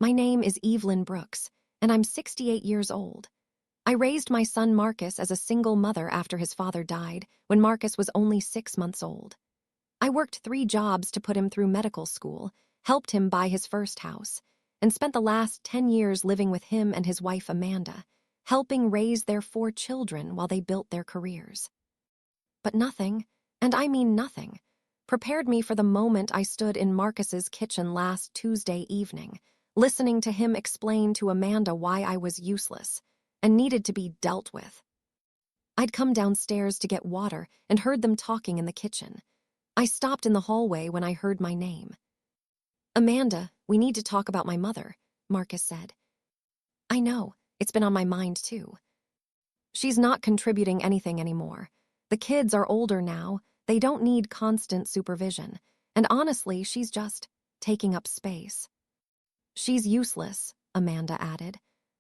My name is Evelyn Brooks, and I'm 68 years old. I raised my son Marcus as a single mother after his father died when Marcus was only 6 months old. I worked 3 jobs to put him through medical school, helped him buy his first house, and spent the last 10 years living with him and his wife Amanda, helping raise their 4 children while they built their careers. But nothing, and I mean nothing, prepared me for the moment I stood in Marcus's kitchen last Tuesday evening, listening to him explain to Amanda why I was useless and needed to be dealt with. I'd come downstairs to get water and heard them talking in the kitchen. I stopped in the hallway when I heard my name. "Amanda, we need to talk about my mother," Marcus said. "I know, it's been on my mind too. She's not contributing anything anymore. The kids are older now, they don't need constant supervision, and honestly, she's just taking up space." "She's useless," Amanda added.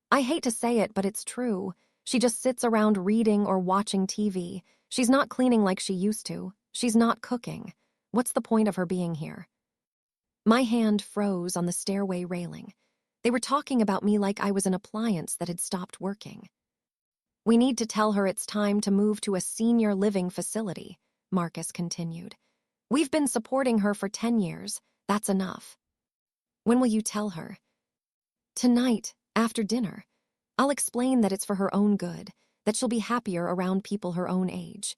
"I hate to say it, but it's true. She just sits around reading or watching TV. She's not cleaning like she used to. She's not cooking. What's the point of her being here?" My hand froze on the stairway railing. They were talking about me like I was an appliance that had stopped working. "We need to tell her it's time to move to a senior living facility," Marcus continued. "We've been supporting her for 10 years. That's enough." "When will you tell her?" "Tonight, after dinner. I'll explain that it's for her own good, that she'll be happier around people her own age."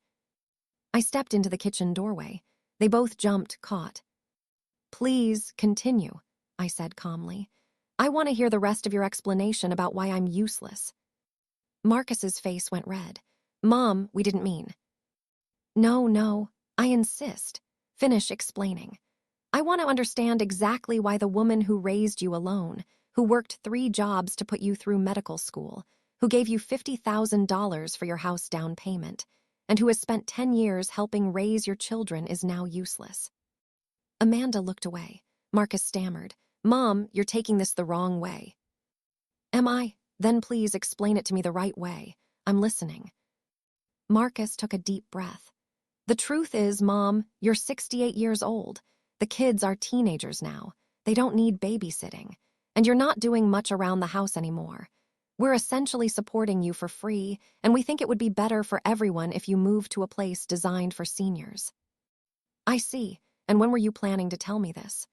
I stepped into the kitchen doorway. They both jumped, caught. "Please, continue," I said calmly. "I want to hear the rest of your explanation about why I'm useless." Marcus's face went red. "Mom, we didn't mean." No, I insist. Finish explaining. I want to understand exactly why the woman who raised you alone, who worked 3 jobs to put you through medical school, who gave you $50,000 for your house down payment, and who has spent 10 years helping raise your children is now useless." Amanda looked away. Marcus stammered, "Mom, you're taking this the wrong way." "Am I? Then please explain it to me the right way. I'm listening." Marcus took a deep breath. "The truth is, Mom, you're 68 years old. The kids are teenagers now. They don't need babysitting. And you're not doing much around the house anymore. We're essentially supporting you for free, and we think it would be better for everyone if you moved to a place designed for seniors." "I see. And when were you planning to tell me this?"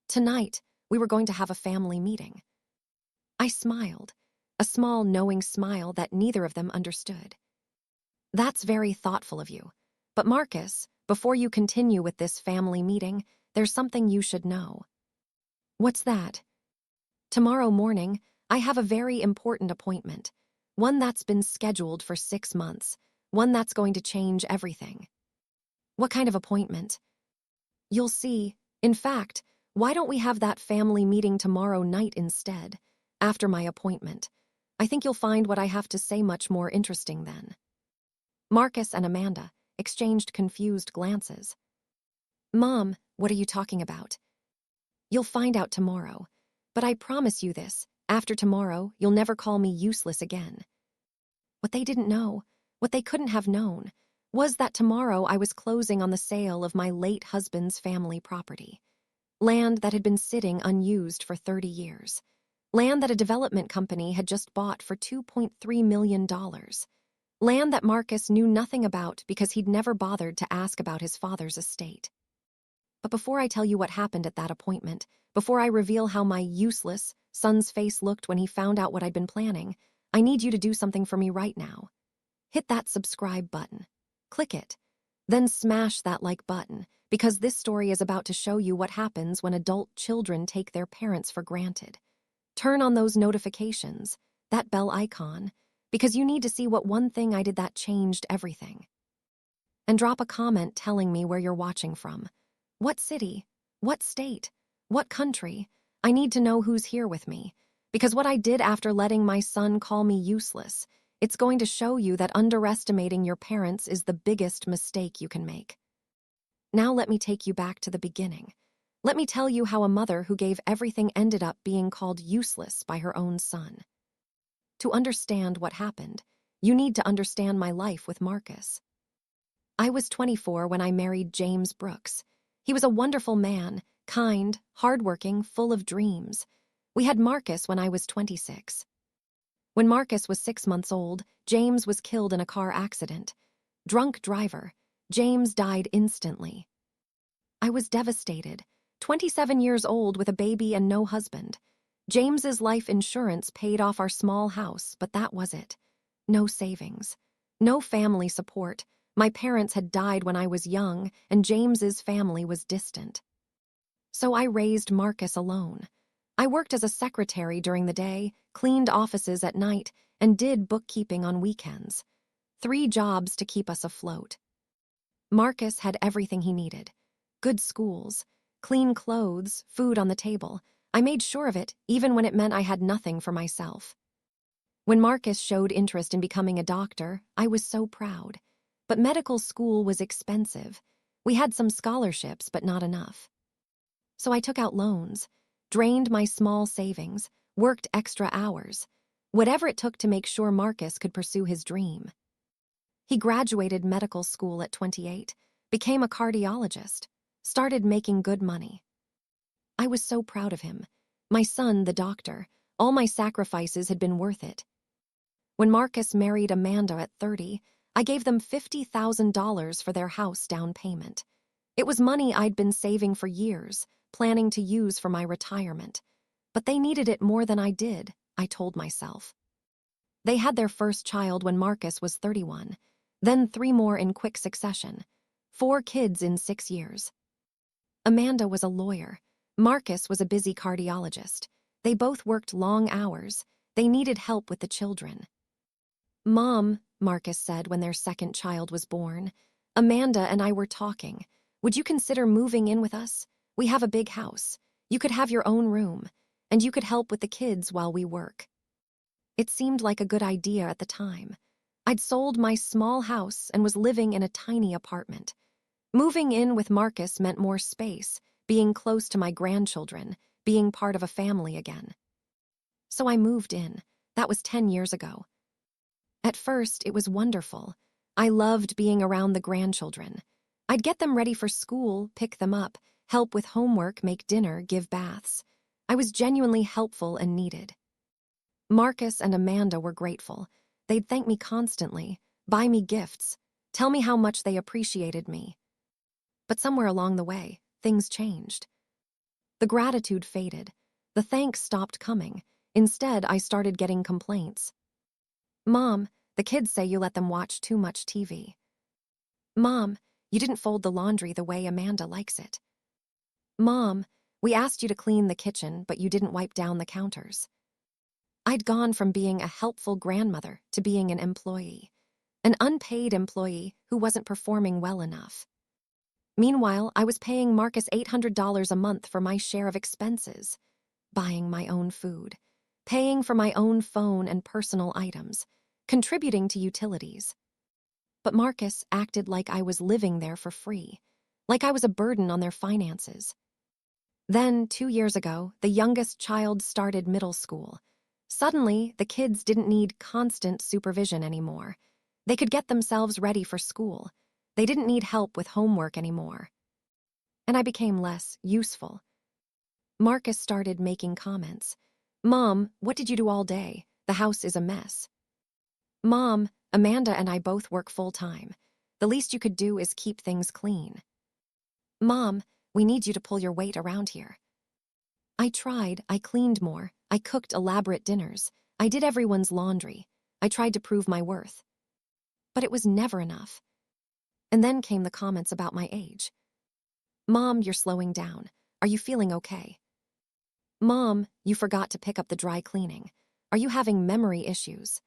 "Tonight. We were going to have a family meeting." I smiled, a small knowing smile that neither of them understood. "That's very thoughtful of you. But Marcus, before you continue with this family meeting, there's something you should know." "What's that?" "Tomorrow morning, I have a very important appointment. One that's been scheduled for 6 months. One that's going to change everything." "What kind of appointment?" "You'll see. In fact, why don't we have that family meeting tomorrow night instead, after my appointment? I think you'll find what I have to say much more interesting then." Marcus and Amanda exchanged confused glances. "Mom, what are you talking about?" "You'll find out tomorrow. But I promise you this, after tomorrow, you'll never call me useless again." What they didn't know, what they couldn't have known, was that tomorrow I was closing on the sale of my late husband's family property. Land that had been sitting unused for 30 years. Land that a development company had just bought for $2.3 million. Land that Marcus knew nothing about because he'd never bothered to ask about his father's estate. But before I tell you what happened at that appointment, before I reveal how my useless son's face looked when he found out what I'd been planning, I need you to do something for me right now. Hit that subscribe button. Click it. Then smash that like button, because this story is about to show you what happens when adult children take their parents for granted. Turn on those notifications, that bell icon, because you need to see what one thing I did that changed everything. And drop a comment telling me where you're watching from. What city? What state? What country? I need to know who's here with me, because what I did after letting my son call me useless, it's going to show you that underestimating your parents is the biggest mistake you can make. Now let me take you back to the beginning. Let me tell you how a mother who gave everything ended up being called useless by her own son. To understand what happened, you need to understand my life with Marcus. I was 24 when I married James Brooks. He was a wonderful man, kind, hardworking, full of dreams. We had Marcus when I was 26. When Marcus was 6 months old, James was killed in a car accident. Drunk driver. James died instantly. I was devastated. 27 years old with a baby and no husband. James's life insurance paid off our small house, but that was it. No savings. No family support. My parents had died when I was young, and James's family was distant. So I raised Marcus alone. I worked as a secretary during the day, cleaned offices at night, and did bookkeeping on weekends. 3 jobs to keep us afloat. Marcus had everything he needed. Good schools, clean clothes, food on the table. I made sure of it, even when it meant I had nothing for myself. When Marcus showed interest in becoming a doctor, I was so proud. But medical school was expensive. We had some scholarships, but not enough. So I took out loans, drained my small savings, worked extra hours, whatever it took to make sure Marcus could pursue his dream. He graduated medical school at 28, became a cardiologist, started making good money. I was so proud of him. My son, the doctor, all my sacrifices had been worth it. When Marcus married Amanda at 30, I gave them $50,000 for their house down payment. It was money I'd been saving for years, planning to use for my retirement. But they needed it more than I did, I told myself. They had their first child when Marcus was 31, then 3 more in quick succession, 4 kids in 6 years. Amanda was a lawyer. Marcus was a busy cardiologist. They both worked long hours. They needed help with the children. "Mom," Marcus said when their second child was born, "Amanda and I were talking. Would you consider moving in with us? We have a big house. You could have your own room, and you could help with the kids while we work." It seemed like a good idea at the time. I'd sold my small house and was living in a tiny apartment. Moving in with Marcus meant more space, being close to my grandchildren, being part of a family again. So I moved in. That was 10 years ago. At first, it was wonderful. I loved being around the grandchildren. I'd get them ready for school, pick them up, help with homework, make dinner, give baths. I was genuinely helpful and needed. Marcus and Amanda were grateful. They'd thank me constantly, buy me gifts, tell me how much they appreciated me. But somewhere along the way, things changed. The gratitude faded. The thanks stopped coming. Instead, I started getting complaints. "Mom, the kids say you let them watch too much TV. Mom, you didn't fold the laundry the way Amanda likes it. Mom, we asked you to clean the kitchen, but you didn't wipe down the counters." I'd gone from being a helpful grandmother to being an employee, an unpaid employee who wasn't performing well enough. Meanwhile, I was paying Marcus $800 a month for my share of expenses, buying my own food, paying for my own phone and personal items, contributing to utilities. But Marcus acted like I was living there for free, like I was a burden on their finances. Then, 2 years ago, the youngest child started middle school. Suddenly, the kids didn't need constant supervision anymore. They could get themselves ready for school. They didn't need help with homework anymore. And I became less useful. Marcus started making comments. "Mom, what did you do all day? The house is a mess." "Mom, Amanda and I both work full-time. The least you could do is keep things clean." "Mom, we need you to pull your weight around here." I tried. I cleaned more. I cooked elaborate dinners. I did everyone's laundry. I tried to prove my worth. But it was never enough. And then came the comments about my age. "Mom, you're slowing down. Are you feeling okay? Mom, you forgot to pick up the dry cleaning. Are you having memory issues?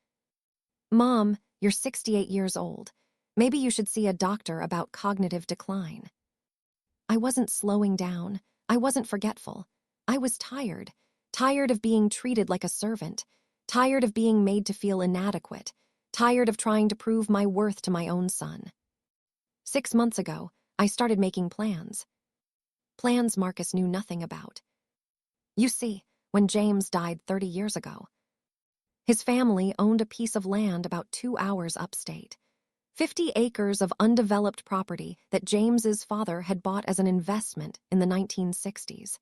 Mom, you're 68 years old. Maybe you should see a doctor about cognitive decline." I wasn't slowing down. I wasn't forgetful. I was tired. Tired of being treated like a servant. Tired of being made to feel inadequate. Tired of trying to prove my worth to my own son. 6 months ago, I started making plans. Plans Marcus knew nothing about. You see, when James died 30 years ago, his family owned a piece of land about 2 hours upstate. 50 acres of undeveloped property that James's father had bought as an investment in the 1960s.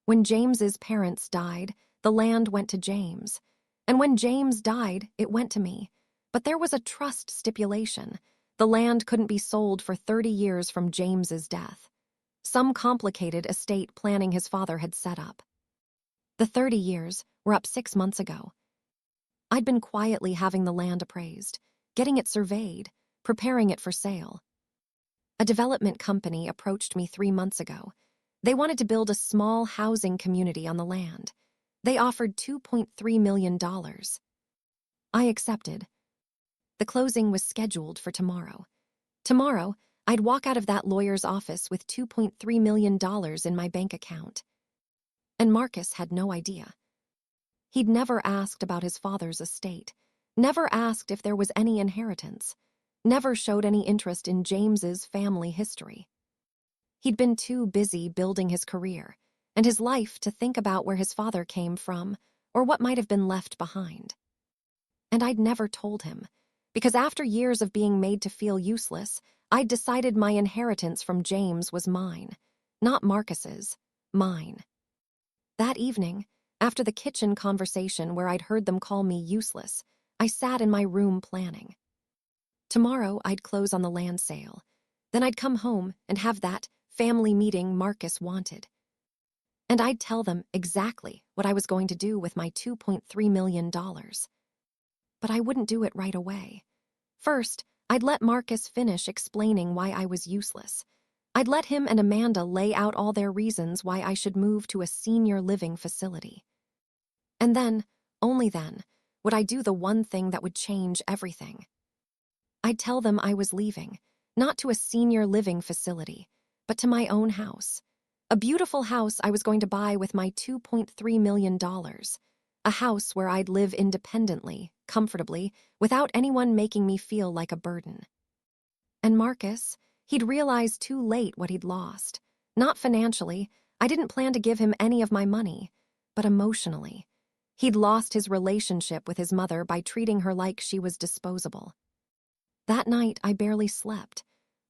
When James's parents died, the land went to James. And when James died, it went to me. But there was a trust stipulation. The land couldn't be sold for 30 years from James's death. Some complicated estate planning his father had set up. The 30 years were up 6 months ago. I'd been quietly having the land appraised, getting it surveyed, preparing it for sale. A development company approached me 3 months ago. They wanted to build a small housing community on the land. They offered $2.3 million. I accepted. The closing was scheduled for tomorrow. Tomorrow, I'd walk out of that lawyer's office with $2.3 million in my bank account. And Marcus had no idea. He'd never asked about his father's estate, never asked if there was any inheritance, never showed any interest in James's family history. He'd been too busy building his career and his life to think about where his father came from or what might have been left behind. And I'd never told him, because after years of being made to feel useless, I'd decided my inheritance from James was mine, not Marcus's, mine. That evening, after the kitchen conversation where I'd heard them call me useless, I sat in my room planning. Tomorrow I'd close on the land sale. Then I'd come home and have that family meeting Marcus wanted. And I'd tell them exactly what I was going to do with my $2.3 million. But I wouldn't do it right away. First, I'd let Marcus finish explaining why I was useless. I'd let him and Amanda lay out all their reasons why I should move to a senior living facility. And then, only then, would I do the one thing that would change everything. I'd tell them I was leaving, not to a senior living facility, but to my own house. A beautiful house I was going to buy with my $2.3 million. A house where I'd live independently, comfortably, without anyone making me feel like a burden. And Marcus, he'd realized too late what he'd lost. Not financially, I didn't plan to give him any of my money, but emotionally. He'd lost his relationship with his mother by treating her like she was disposable. That night, I barely slept.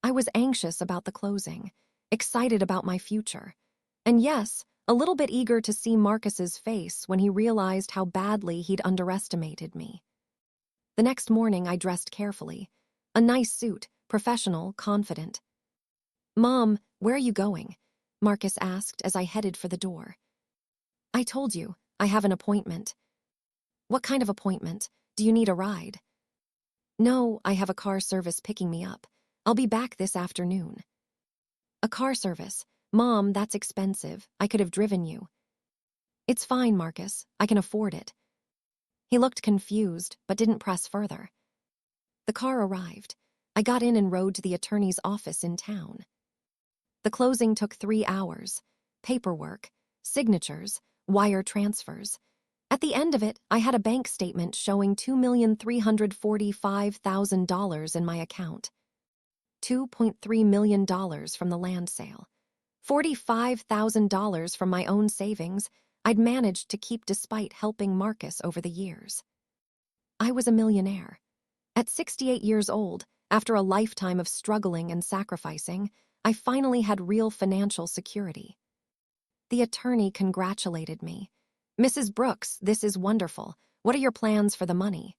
I was anxious about the closing, excited about my future, and yes, a little bit eager to see Marcus's face when he realized how badly he'd underestimated me. The next morning, I dressed carefully. A nice suit, professional, confident. "Mom, where are you going?" Marcus asked as I headed for the door. "I told you, I have an appointment." "What kind of appointment? Do you need a ride?" "No, I have a car service picking me up. I'll be back this afternoon." "A car service? Mom, that's expensive. I could have driven you." "It's fine, Marcus. I can afford it." He looked confused, but didn't press further. The car arrived. I got in and rode to the attorney's office in town. The closing took 3 hours. Paperwork, signatures, wire transfers. At the end of it, I had a bank statement showing $2,345,000 in my account. $2.3 million from the land sale. $45,000 from my own savings I'd managed to keep despite helping Marcus over the years. I was a millionaire. At 68 years old, after a lifetime of struggling and sacrificing, I finally had real financial security. The attorney congratulated me. "Mrs. Brooks, this is wonderful. What are your plans for the money?"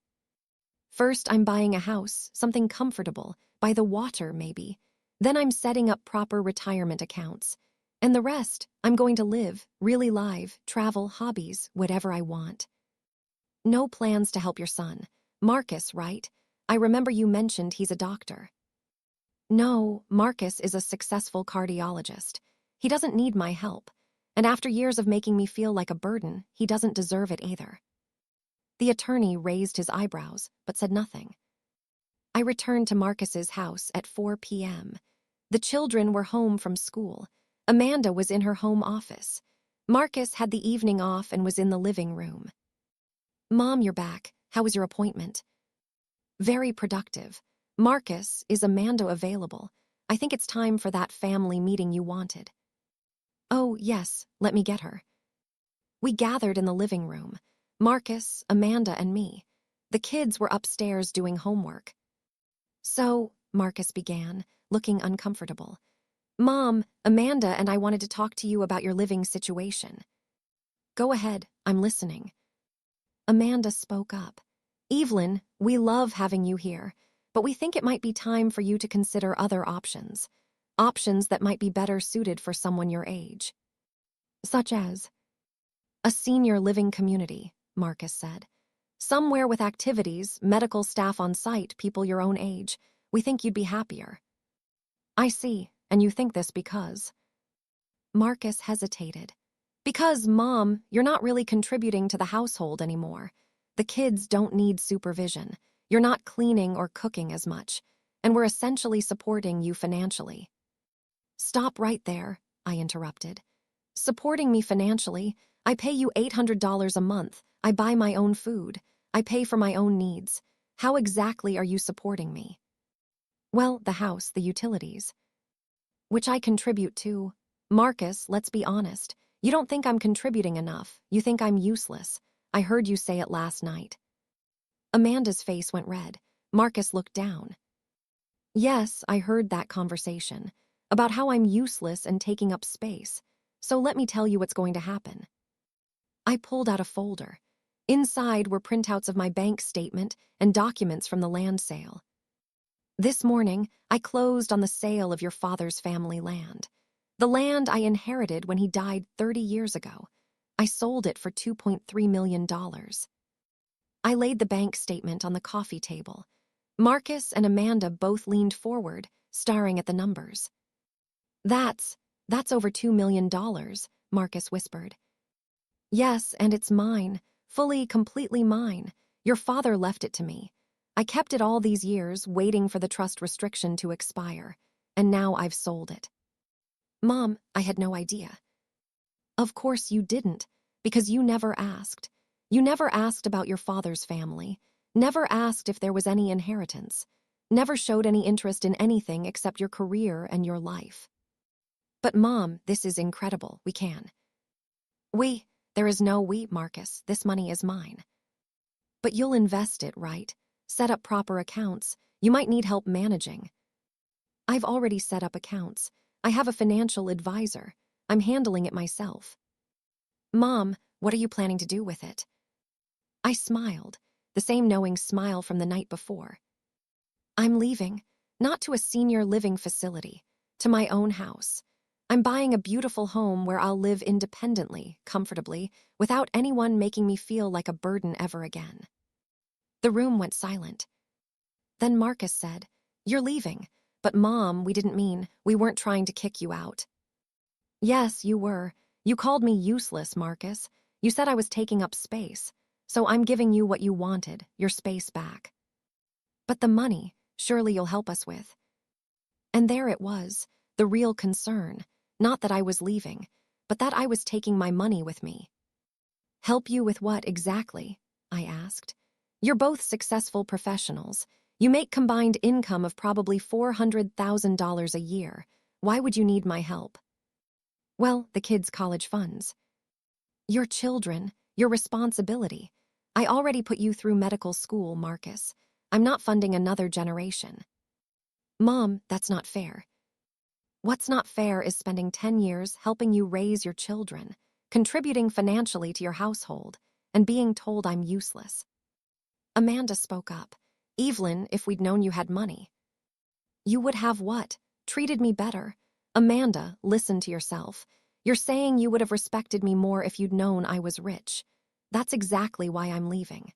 "First, I'm buying a house, something comfortable, by the water maybe. Then I'm setting up proper retirement accounts. And the rest, I'm going to live, really live, travel, hobbies, whatever I want." "No plans to help your son. Marcus, right? I remember you mentioned he's a doctor." "No, Marcus is a successful cardiologist. He doesn't need my help. And after years of making me feel like a burden, he doesn't deserve it either." The attorney raised his eyebrows, but said nothing. I returned to Marcus's house at 4 p.m. The children were home from school. Amanda was in her home office. Marcus had the evening off and was in the living room. "Mom, you're back. How was your appointment?" "Very productive. Marcus, is Amanda available? I think it's time for that family meeting you wanted." "Oh, yes, let me get her." We gathered in the living room. Marcus, Amanda, and me. The kids were upstairs doing homework. "So," Marcus began, looking uncomfortable. "Mom, Amanda and I wanted to talk to you about your living situation." Go ahead, I'm listening. Amanda spoke up. Evelyn, we love having you here, but we think it might be time for you to consider other options. Options that might be better suited for someone your age. Such as a senior living community, Marcus said. Somewhere with activities, medical staff on site, people your own age. We think you'd be happier. I see, and you think this because… Marcus hesitated. Because, Mom, you're not really contributing to the household anymore. The kids don't need supervision. You're not cleaning or cooking as much, and we're essentially supporting you financially. Stop right there, I interrupted. Supporting me financially? I pay you $800 a month. I buy my own food. I pay for my own needs. How exactly are you supporting me? Well, the house, the utilities. Which I contribute to. Marcus, let's be honest. You don't think I'm contributing enough. You think I'm useless. I heard you say it last night. Amanda's face went red. Marcus looked down. Yes, I heard that conversation. About how I'm useless and taking up space. So let me tell you what's going to happen. I pulled out a folder. Inside were printouts of my bank statement and documents from the land sale. This morning, I closed on the sale of your father's family land. The land I inherited when he died 30 years ago. I sold it for $2.3 million. I laid the bank statement on the coffee table. Marcus and Amanda both leaned forward, staring at the numbers. That's over $2 million, Marcus whispered. Yes, and it's mine, fully, completely mine. Your father left it to me. I kept it all these years, waiting for the trust restriction to expire, and now I've sold it. Mom, I had no idea. Of course you didn't, because you never asked. You never asked about your father's family, never asked if there was any inheritance, never showed any interest in anything except your career and your life. But Mom, this is incredible, we can. There is no we, Marcus, this money is mine. But you'll invest it, right? Set up proper accounts, you might need help managing. I've already set up accounts. I have a financial advisor. I'm handling it myself. Mom, what are you planning to do with it? I smiled, the same knowing smile from the night before. I'm leaving, not to a senior living facility, to my own house. I'm buying a beautiful home where I'll live independently, comfortably, without anyone making me feel like a burden ever again. The room went silent. Then Marcus said, You're leaving. But Mom, we weren't trying to kick you out. Yes, you were. You called me useless, Marcus. You said I was taking up space. So I'm giving you what you wanted, your space back. But the money, surely you'll help us with. And there it was, the real concern. Not that I was leaving, but that I was taking my money with me. Help you with what exactly? I asked. You're both successful professionals. You make combined income of probably $400,000 a year. Why would you need my help? Well, the kids' college funds. Your children, your responsibility. I already put you through medical school, Marcus. I'm not funding another generation. Mom, that's not fair. What's not fair is spending 10 years helping you raise your children, contributing financially to your household, and being told I'm useless. Amanda spoke up. Evelyn, if we'd known you had money. You would have what? Treated me better. Amanda, listen to yourself. You're saying you would have respected me more if you'd known I was rich. That's exactly why I'm leaving.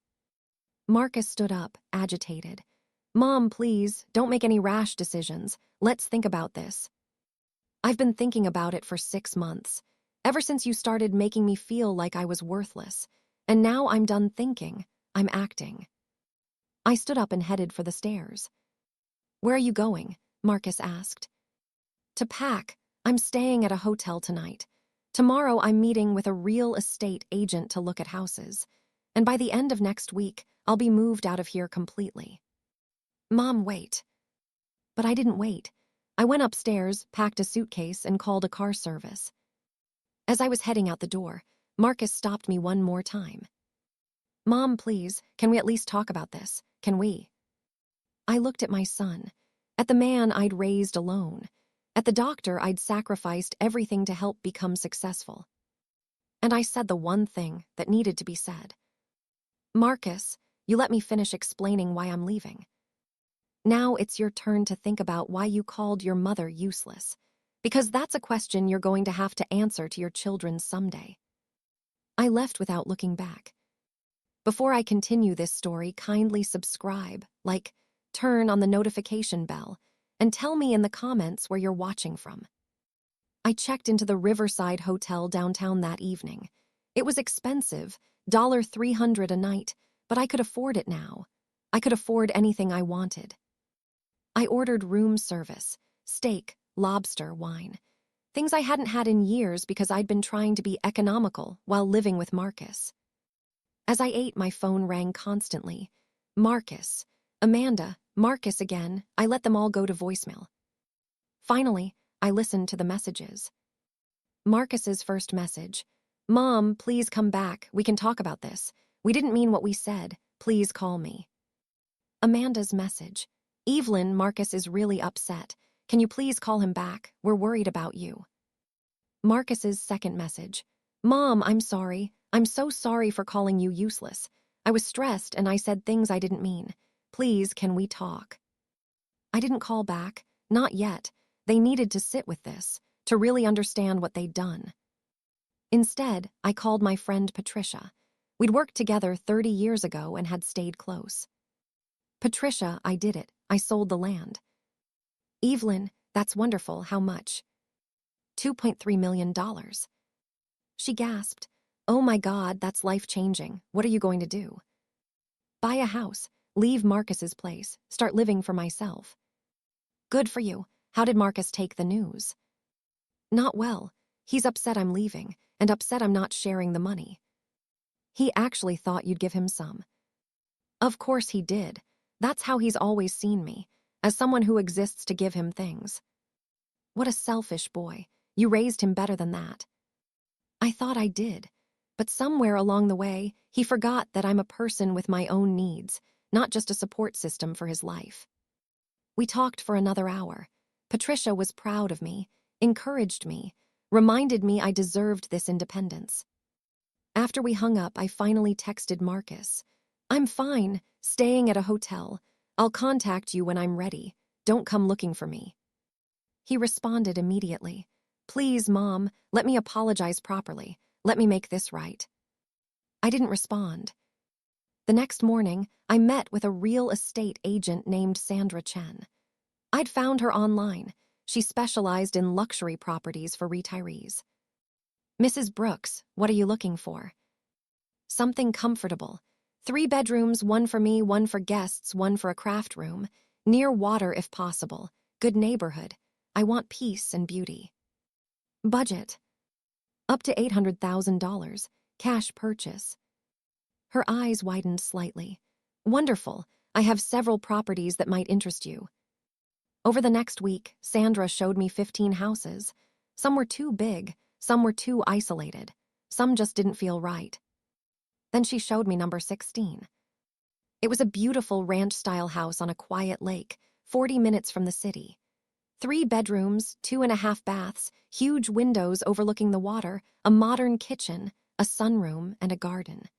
Marcus stood up, agitated. Mom, please, don't make any rash decisions. Let's think about this. I've been thinking about it for 6 months, ever since you started making me feel like I was worthless. And now I'm done thinking. I'm acting. I stood up and headed for the stairs. Where are you going? Marcus asked. To pack. I'm staying at a hotel tonight. Tomorrow I'm meeting with a real estate agent to look at houses. And by the end of next week, I'll be moved out of here completely. Mom, wait. But I didn't wait. I went upstairs, packed a suitcase, and called a car service. As I was heading out the door, Marcus stopped me one more time. Mom, please, can we at least talk about this? Can we? I looked at my son, at the man I'd raised alone, at the doctor I'd sacrificed everything to help become successful. And I said the one thing that needed to be said. Marcus, you let me finish explaining why I'm leaving. Now it's your turn to think about why you called your mother useless, because that's a question you're going to have to answer to your children someday. I left without looking back. Before I continue this story, kindly subscribe, like, turn on the notification bell, and tell me in the comments where you're watching from. I checked into the Riverside Hotel downtown that evening. It was expensive, $300 a night, but I could afford it now. I could afford anything I wanted. I ordered room service, steak, lobster, wine. Things I hadn't had in years because I'd been trying to be economical while living with Marcus. As I ate, my phone rang constantly. Marcus, Amanda, Marcus again. I let them all go to voicemail. Finally, I listened to the messages. Marcus's first message. Mom, please come back. We can talk about this. We didn't mean what we said. Please call me. Amanda's message. Evelyn, Marcus is really upset. Can you please call him back? We're worried about you. Marcus's second message. Mom, I'm sorry. I'm so sorry for calling you useless. I was stressed and I said things I didn't mean. Please, can we talk? I didn't call back. Not yet. They needed to sit with this, to really understand what they'd done. Instead, I called my friend Patricia. We'd worked together 30 years ago and had stayed close. Patricia, I did it. I sold the land. Evelyn, that's wonderful. How much? $2.3 million. She gasped. Oh my God, that's life-changing. What are you going to do? Buy a house, leave Marcus's place, start living for myself. Good for you. How did Marcus take the news? Not well. He's upset I'm leaving, and upset I'm not sharing the money. He actually thought you'd give him some. Of course he did. That's how he's always seen me, as someone who exists to give him things. What a selfish boy. You raised him better than that. I thought I did, but somewhere along the way, he forgot that I'm a person with my own needs, not just a support system for his life. We talked for another hour. Patricia was proud of me, encouraged me, reminded me I deserved this independence. After we hung up, I finally texted Marcus. I'm fine, staying at a hotel. I'll contact you when I'm ready. Don't come looking for me. He responded immediately. Please, Mom, let me apologize properly. Let me make this right. I didn't respond. The next morning, I met with a real estate agent named Sandra Chen. I'd found her online. She specialized in luxury properties for retirees. Mrs. Brooks, what are you looking for? Something comfortable. 3 bedrooms, 1 for me, 1 for guests, 1 for a craft room. Near water if possible. Good neighborhood. I want peace and beauty. Budget. Up to $800,000. Cash purchase. Her eyes widened slightly. Wonderful. I have several properties that might interest you. Over the next week, Sandra showed me 15 houses. Some were too big, some were too isolated, some just didn't feel right. Then she showed me number 16. It was a beautiful ranch-style house on a quiet lake, 40 minutes from the city. 3 bedrooms, 2.5 baths, huge windows overlooking the water, a modern kitchen, a sunroom, and a garden.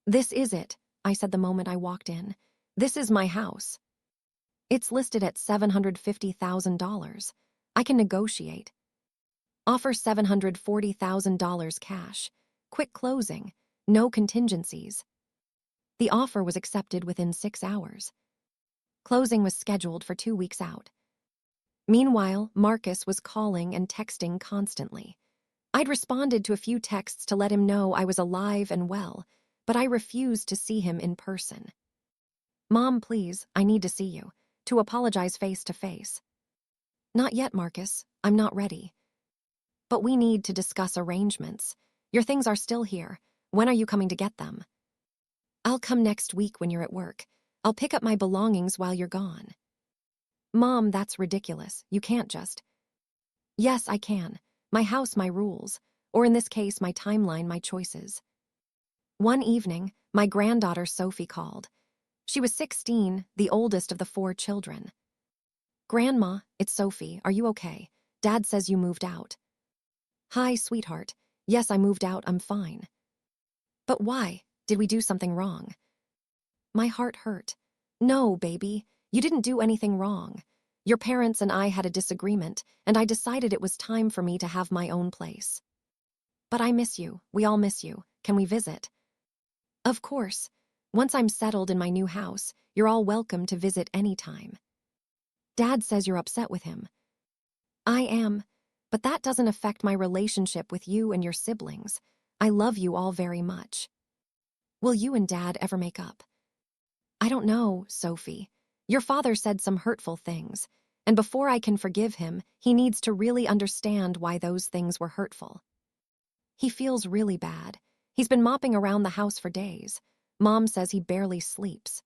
This is it, I said the moment I walked in. This is my house. It's listed at $750,000. I can negotiate. Offer $740,000 cash. Quick closing. No contingencies. The offer was accepted within 6 hours. Closing was scheduled for 2 weeks out. Meanwhile, Marcus was calling and texting constantly. I'd responded to a few texts to let him know I was alive and well, but I refused to see him in person. Mom, please, I need to see you, to apologize face to face. Not yet, Marcus. I'm not ready. But we need to discuss arrangements. Your things are still here. When are you coming to get them? I'll come next week when you're at work. I'll pick up my belongings while you're gone. Mom, that's ridiculous. You can't just... Yes, I can. My house, my rules. Or in this case, my timeline, my choices. One evening, my granddaughter Sophie called. She was 16, the oldest of the 4 children. Grandma, it's Sophie. Are you okay? Dad says you moved out. Hi, sweetheart. Yes, I moved out, I'm fine. But why? Did we do something wrong? My heart hurt. No, baby, you didn't do anything wrong. Your parents and I had a disagreement, and I decided it was time for me to have my own place. But I miss you. We all miss you. Can we visit? Of course. Once I'm settled in my new house, you're all welcome to visit anytime. Dad says you're upset with him. I am, but that doesn't affect my relationship with you and your siblings. I love you all very much. Will you and Dad ever make up? I don't know, Sophie. Your father said some hurtful things, and before I can forgive him, he needs to really understand why those things were hurtful. He feels really bad. He's been mopping around the house for days. Mom says he barely sleeps.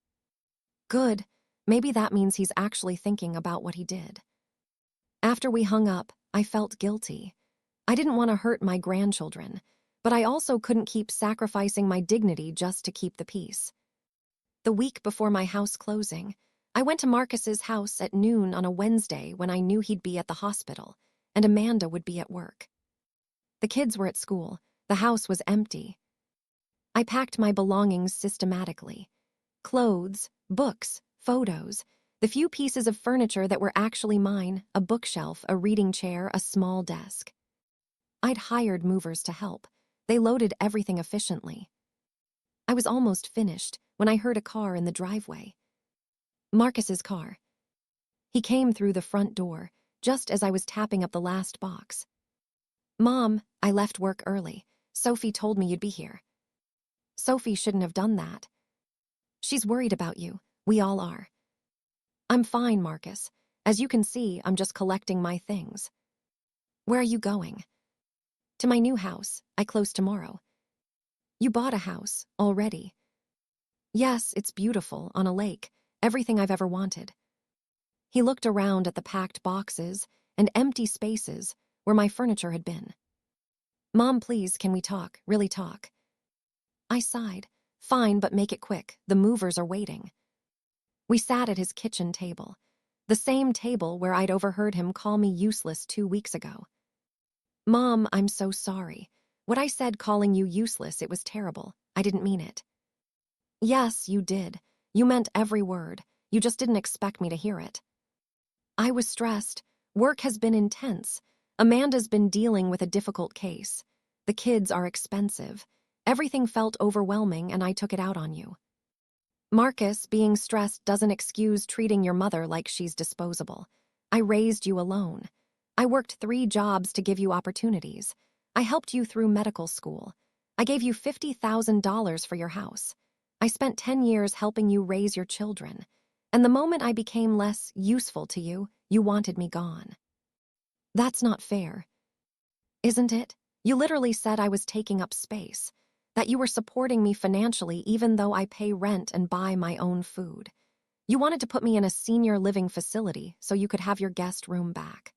Good. Maybe that means he's actually thinking about what he did. After we hung up, I felt guilty. I didn't want to hurt my grandchildren, but I also couldn't keep sacrificing my dignity just to keep the peace. The week before my house closing, I went to Marcus's house at noon on a Wednesday when I knew he'd be at the hospital, and Amanda would be at work. The kids were at school. The house was empty. I packed my belongings systematically. Clothes, books, photos, the few pieces of furniture that were actually mine, a bookshelf, a reading chair, a small desk. I'd hired movers to help. They loaded everything efficiently. I was almost finished when I heard a car in the driveway. Marcus's car. He came through the front door, just as I was tapping up the last box. Mom, I left work early. Sophie told me you'd be here. Sophie shouldn't have done that. She's worried about you. We all are. I'm fine, Marcus. As you can see, I'm just collecting my things. Where are you going? To my new house. I close tomorrow. You bought a house, already. Yes, it's beautiful, on a lake. Everything I've ever wanted. He looked around at the packed boxes and empty spaces where my furniture had been. Mom, please, can we talk? Really talk? I sighed. Fine, but make it quick. The movers are waiting. We sat at his kitchen table, the same table where I'd overheard him call me useless 2 weeks ago. Mom, I'm so sorry. What I said calling you useless, it was terrible. I didn't mean it. Yes, you did. You meant every word. You just didn't expect me to hear it. I was stressed. Work has been intense. Amanda's been dealing with a difficult case. The kids are expensive. Everything felt overwhelming and I took it out on you. Marcus, being stressed doesn't excuse treating your mother like she's disposable. I raised you alone. I worked 3 jobs to give you opportunities. I helped you through medical school. I gave you $50,000 for your house. I spent 10 years helping you raise your children. And the moment I became less useful to you, you wanted me gone. That's not fair. Isn't it? You literally said I was taking up space, that you were supporting me financially even though I pay rent and buy my own food. You wanted to put me in a senior living facility so you could have your guest room back.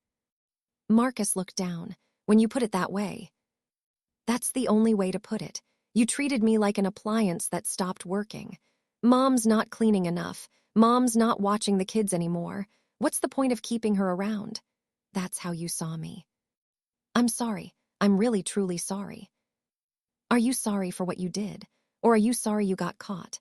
Marcus looked down. When you put it that way. That's the only way to put it. You treated me like an appliance that stopped working. Mom's not cleaning enough. Mom's not watching the kids anymore. What's the point of keeping her around? That's how you saw me. I'm sorry. I'm really, truly sorry. Are you sorry for what you did? Or are you sorry you got caught?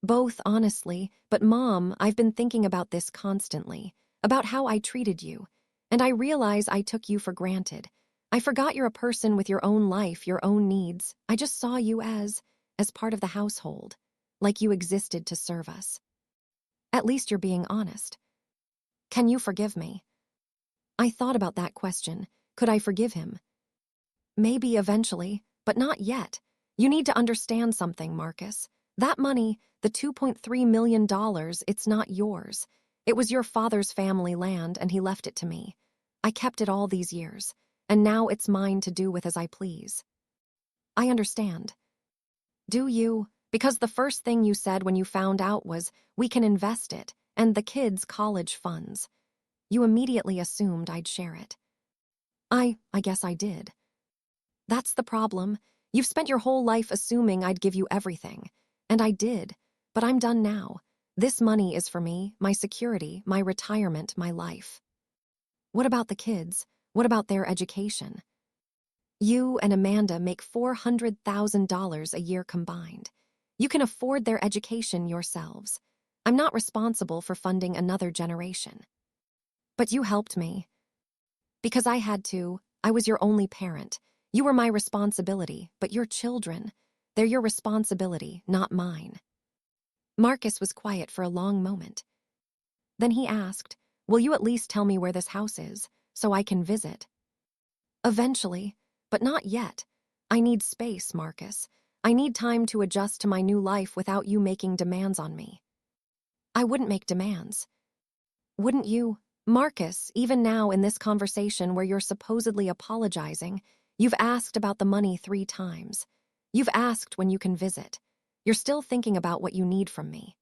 Both, honestly, but Mom, I've been thinking about this constantly, about how I treated you, and I realize I took you for granted. I forgot you're a person with your own life, your own needs. I just saw you as part of the household, like you existed to serve us. At least you're being honest. Can you forgive me? I thought about that question. Could I forgive him? Maybe eventually, but not yet. You need to understand something, Marcus. That money, the $2.3 million, it's not yours. It was your father's family land and he left it to me. I kept it all these years, and now it's mine to do with as I please. I understand. Do you? Because the first thing you said when you found out was, we can invest it, and the kids' college funds. You immediately assumed I'd share it. I guess I did. That's the problem. You've spent your whole life assuming I'd give you everything. And I did. But I'm done now. This money is for me, my security, my retirement, my life. What about the kids? What about their education? You and Amanda make $400,000 a year combined. You can afford their education yourselves. I'm not responsible for funding another generation. But you helped me. Because I had to. I was your only parent. You were my responsibility, but your children, they're your responsibility, not mine. Marcus was quiet for a long moment. Then he asked, "Will you at least tell me where this house is, so I can visit?" "Eventually, but not yet. I need space, Marcus. I need time to adjust to my new life without you making demands on me." "I wouldn't make demands." "Wouldn't you?" "Marcus, even now in this conversation where you're supposedly apologizing, you've asked about the money 3 times. You've asked when you can visit. You're still thinking about what you need from me."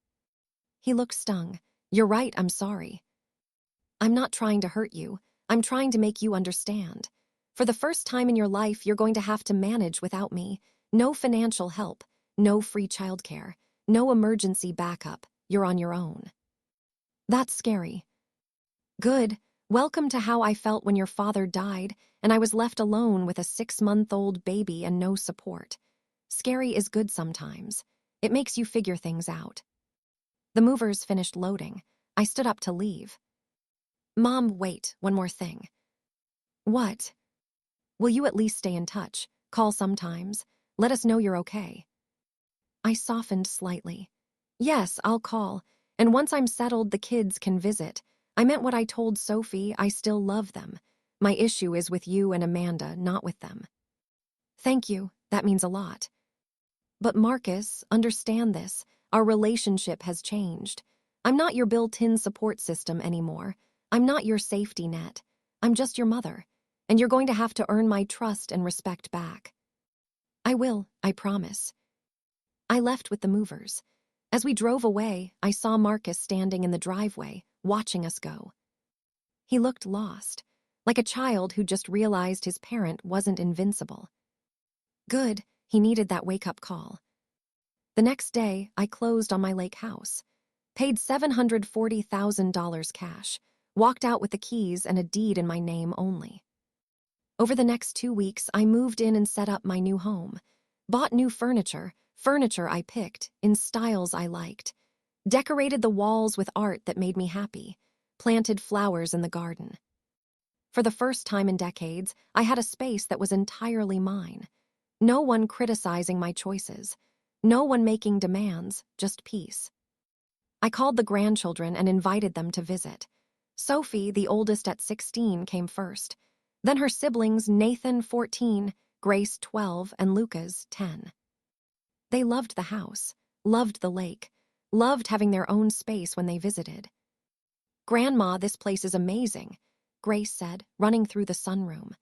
He looked stung. "You're right, I'm sorry. I'm not trying to hurt you. I'm trying to make you understand. For the first time in your life, you're going to have to manage without me. No financial help, no free childcare, no emergency backup. You're on your own." "That's scary." "Good. Welcome to how I felt when your father died and I was left alone with a 6-month-old baby and no support. Scary is good sometimes. It makes you figure things out." The movers finished loading. I stood up to leave. "Mom, wait, one more thing." "What?" "Will you at least stay in touch? Call sometimes. Let us know you're okay." I softened slightly. "Yes, I'll call. And once I'm settled, the kids can visit. I meant what I told Sophie, I still love them. My issue is with you and Amanda, not with them." "Thank you, that means a lot." "But Marcus, understand this. Our relationship has changed. I'm not your built-in support system anymore. I'm not your safety net. I'm just your mother. And you're going to have to earn my trust and respect back." "I will, I promise." I left with the movers. As we drove away, I saw Marcus standing in the driveway, watching us go. He looked lost, like a child who just realized his parent wasn't invincible. Good, he needed that wake-up call. The next day, I closed on my lake house, paid $740,000 cash, walked out with the keys and a deed in my name only. Over the next 2 weeks, I moved in and set up my new home, bought new furniture I picked, in styles I liked, decorated the walls with art that made me happy, planted flowers in the garden. For the first time in decades, I had a space that was entirely mine. No one criticizing my choices. No one making demands, just peace. I called the grandchildren and invited them to visit. Sophie, the oldest at 16, came first. Then her siblings, Nathan, 14, Grace, 12, and Lucas, 10. They loved the house, loved the lake, loved having their own space when they visited. "Grandma, this place is amazing," Grace said, running through the sunroom.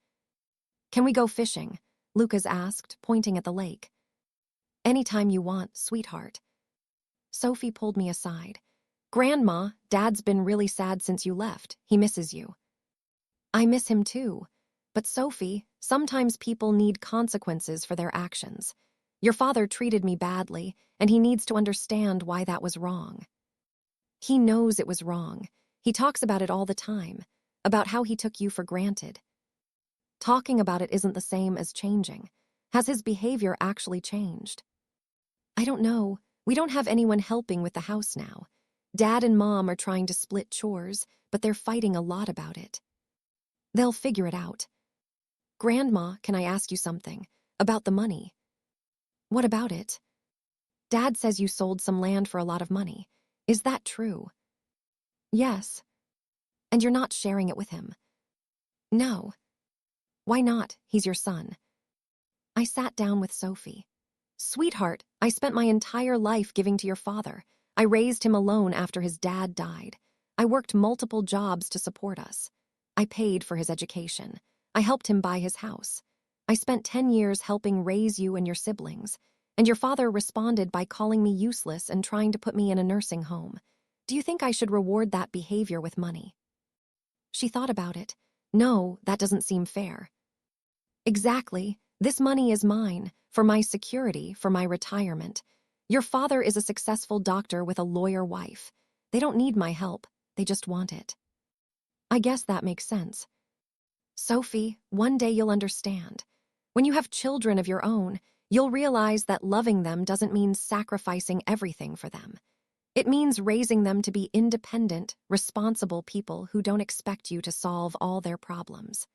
"Can we go fishing?" Lucas asked, pointing at the lake. "Anytime you want, sweetheart." Sophie pulled me aside. "Grandma, Dad's been really sad since you left. He misses you." "I miss him too. But Sophie, sometimes people need consequences for their actions. Your father treated me badly, and he needs to understand why that was wrong." "He knows it was wrong. He talks about it all the time, about how he took you for granted." "Talking about it isn't the same as changing. Has his behavior actually changed?" "I don't know. We don't have anyone helping with the house now. Dad and Mom are trying to split chores, but they're fighting a lot about it." "They'll figure it out." "Grandma, can I ask you something? About the money." "What about it?" "Dad says you sold some land for a lot of money. Is that true?" "Yes." "And you're not sharing it with him?" "No." "Why not? He's your son." I sat down with Sophie. "Sweetheart, I spent my entire life giving to your father. I raised him alone after his dad died. I worked multiple jobs to support us. I paid for his education. I helped him buy his house. I spent 10 years helping raise you and your siblings, and your father responded by calling me useless and trying to put me in a nursing home. Do you think I should reward that behavior with money?" She thought about it. "No, that doesn't seem fair." "Exactly. This money is mine, for my security, for my retirement. Your father is a successful doctor with a lawyer wife. They don't need my help, they just want it." "I guess that makes sense." "Sophie, one day you'll understand. When you have children of your own, you'll realize that loving them doesn't mean sacrificing everything for them. It means raising them to be independent, responsible people who don't expect you to solve all their problems.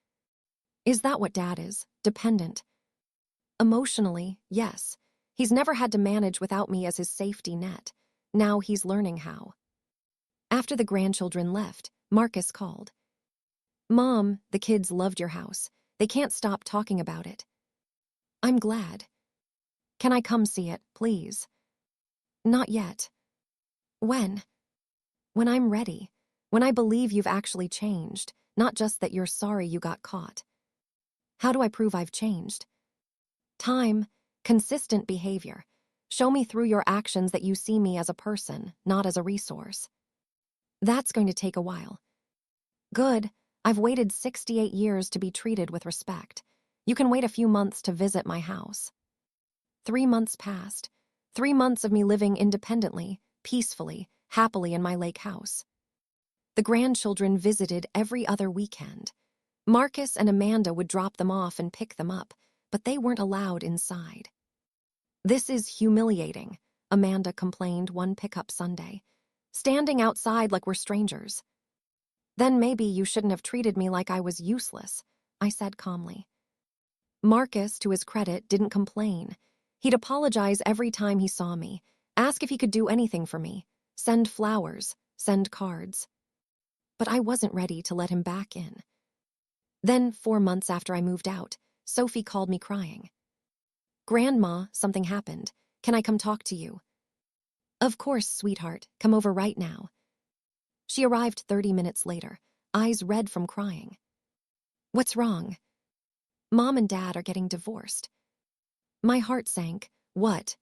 Is that what Dad is? Dependent? Emotionally, yes. He's never had to manage without me as his safety net. Now he's learning how. After the grandchildren left, Marcus called. "Mom, the kids loved your house. They can't stop talking about it." "I'm glad. Can I come see it, please?" "Not yet." "When?" "When I'm ready. When I believe you've actually changed, not just that you're sorry you got caught." "How do I prove I've changed?" "Time, consistent behavior. Show me through your actions that you see me as a person, not as a resource." "That's going to take a while." "Good. I've waited 68 years to be treated with respect. You can wait a few months to visit my house." 3 months passed. 3 months of me living independently, peacefully, happily in my lake house. The grandchildren visited every other weekend. Marcus and Amanda would drop them off and pick them up, but they weren't allowed inside. "This is humiliating," Amanda complained one pickup Sunday. "Standing outside like we're strangers." "Then maybe you shouldn't have treated me like I was useless," I said calmly. Marcus, to his credit, didn't complain. He'd apologize every time he saw me, ask if he could do anything for me, send flowers, send cards. But I wasn't ready to let him back in. Then, 4 months after I moved out, Sophie called me crying. "Grandma, something happened. Can I come talk to you?" "Of course, sweetheart. Come over right now." She arrived 30 minutes later, eyes red from crying. "What's wrong?" "Mom and Dad are getting divorced." My heart sank. "What?"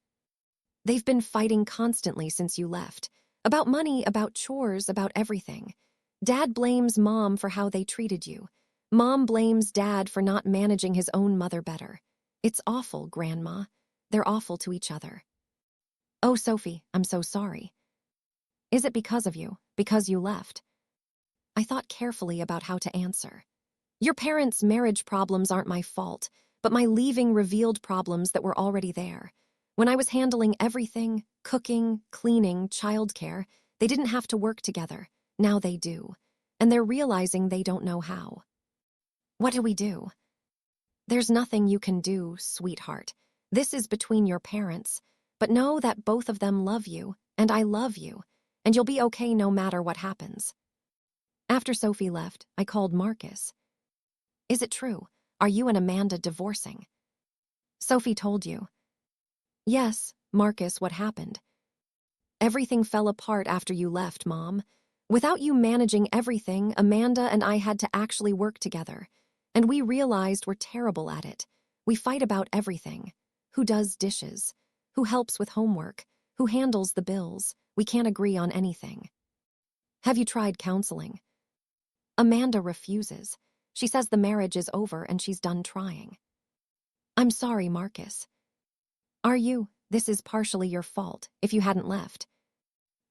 "They've been fighting constantly since you left. About money, about chores, about everything. Dad blames Mom for how they treated you. Mom blames Dad for not managing his own mother better. It's awful, Grandma. They're awful to each other." "Oh, Sophie, I'm so sorry." "Is it because of you? Because you left?" I thought carefully about how to answer. "Your parents' marriage problems aren't my fault, but my leaving revealed problems that were already there. When I was handling everything, cooking, cleaning, childcare, they didn't have to work together. Now they do. And they're realizing they don't know how." "What do we do?" "There's nothing you can do, sweetheart. This is between your parents. But know that both of them love you, and I love you, and you'll be okay no matter what happens." After Sophie left, I called Marcus. "Is it true? Are you and Amanda divorcing?" "Sophie told you." "Yes, Marcus, what happened?" "Everything fell apart after you left, Mom. Without you managing everything, Amanda and I had to actually work together. And we realized we're terrible at it. We fight about everything. Who does dishes? Who helps with homework? Who handles the bills? We can't agree on anything." "Have you tried counseling?" "Amanda refuses. She says the marriage is over and she's done trying." "I'm sorry, Marcus." "Are you? This is partially your fault, if you hadn't left."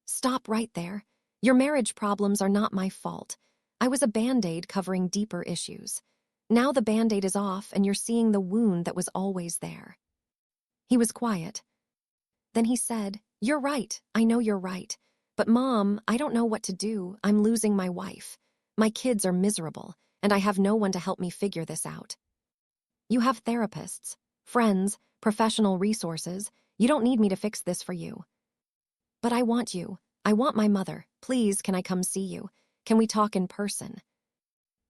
"Stop right there. Your marriage problems are not my fault. I was a Band-Aid covering deeper issues. Now the Band-Aid is off and you're seeing the wound that was always there." He was quiet. Then he said, "You're right. I know you're right. But Mom, I don't know what to do. I'm losing my wife. My kids are miserable, and I have no one to help me figure this out." "You have therapists, friends, professional resources. You don't need me to fix this for you." "But I want you. I want my mother. Please, can I come see you? Can we talk in person?"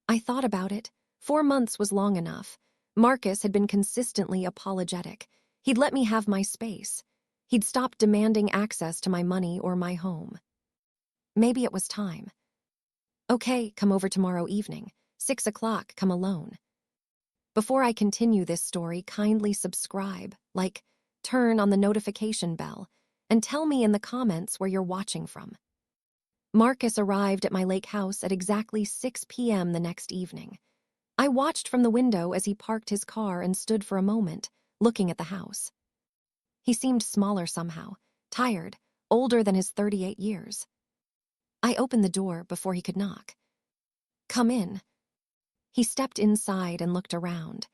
I thought about it. 4 months was long enough. Marcus had been consistently apologetic. He'd let me have my space. He'd stopped demanding access to my money or my home. Maybe it was time. "Okay, come over tomorrow evening. 6 o'clock, come alone." Before I continue this story, kindly subscribe, like, turn on the notification bell, and tell me in the comments where you're watching from. Marcus arrived at my lake house at exactly 6 p.m. the next evening. I watched from the window as he parked his car and stood for a moment, looking at the house. He seemed smaller somehow, tired, older than his 38 years. I opened the door before he could knock. "Come in." He stepped inside and looked around.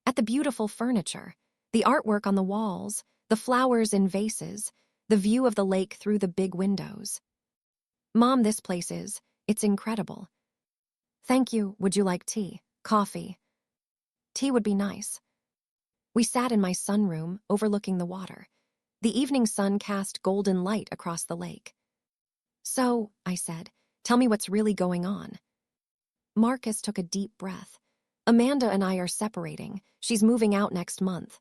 At the beautiful furniture, the artwork on the walls, the flowers in vases, the view of the lake through the big windows. Mom, this place it's incredible. Thank you. Would you like tea? Coffee? Tea would be nice. We sat in my sunroom, overlooking the water. The evening sun cast golden light across the lake. So, I said, tell me what's really going on. Marcus took a deep breath. Amanda and I are separating. She's moving out next month.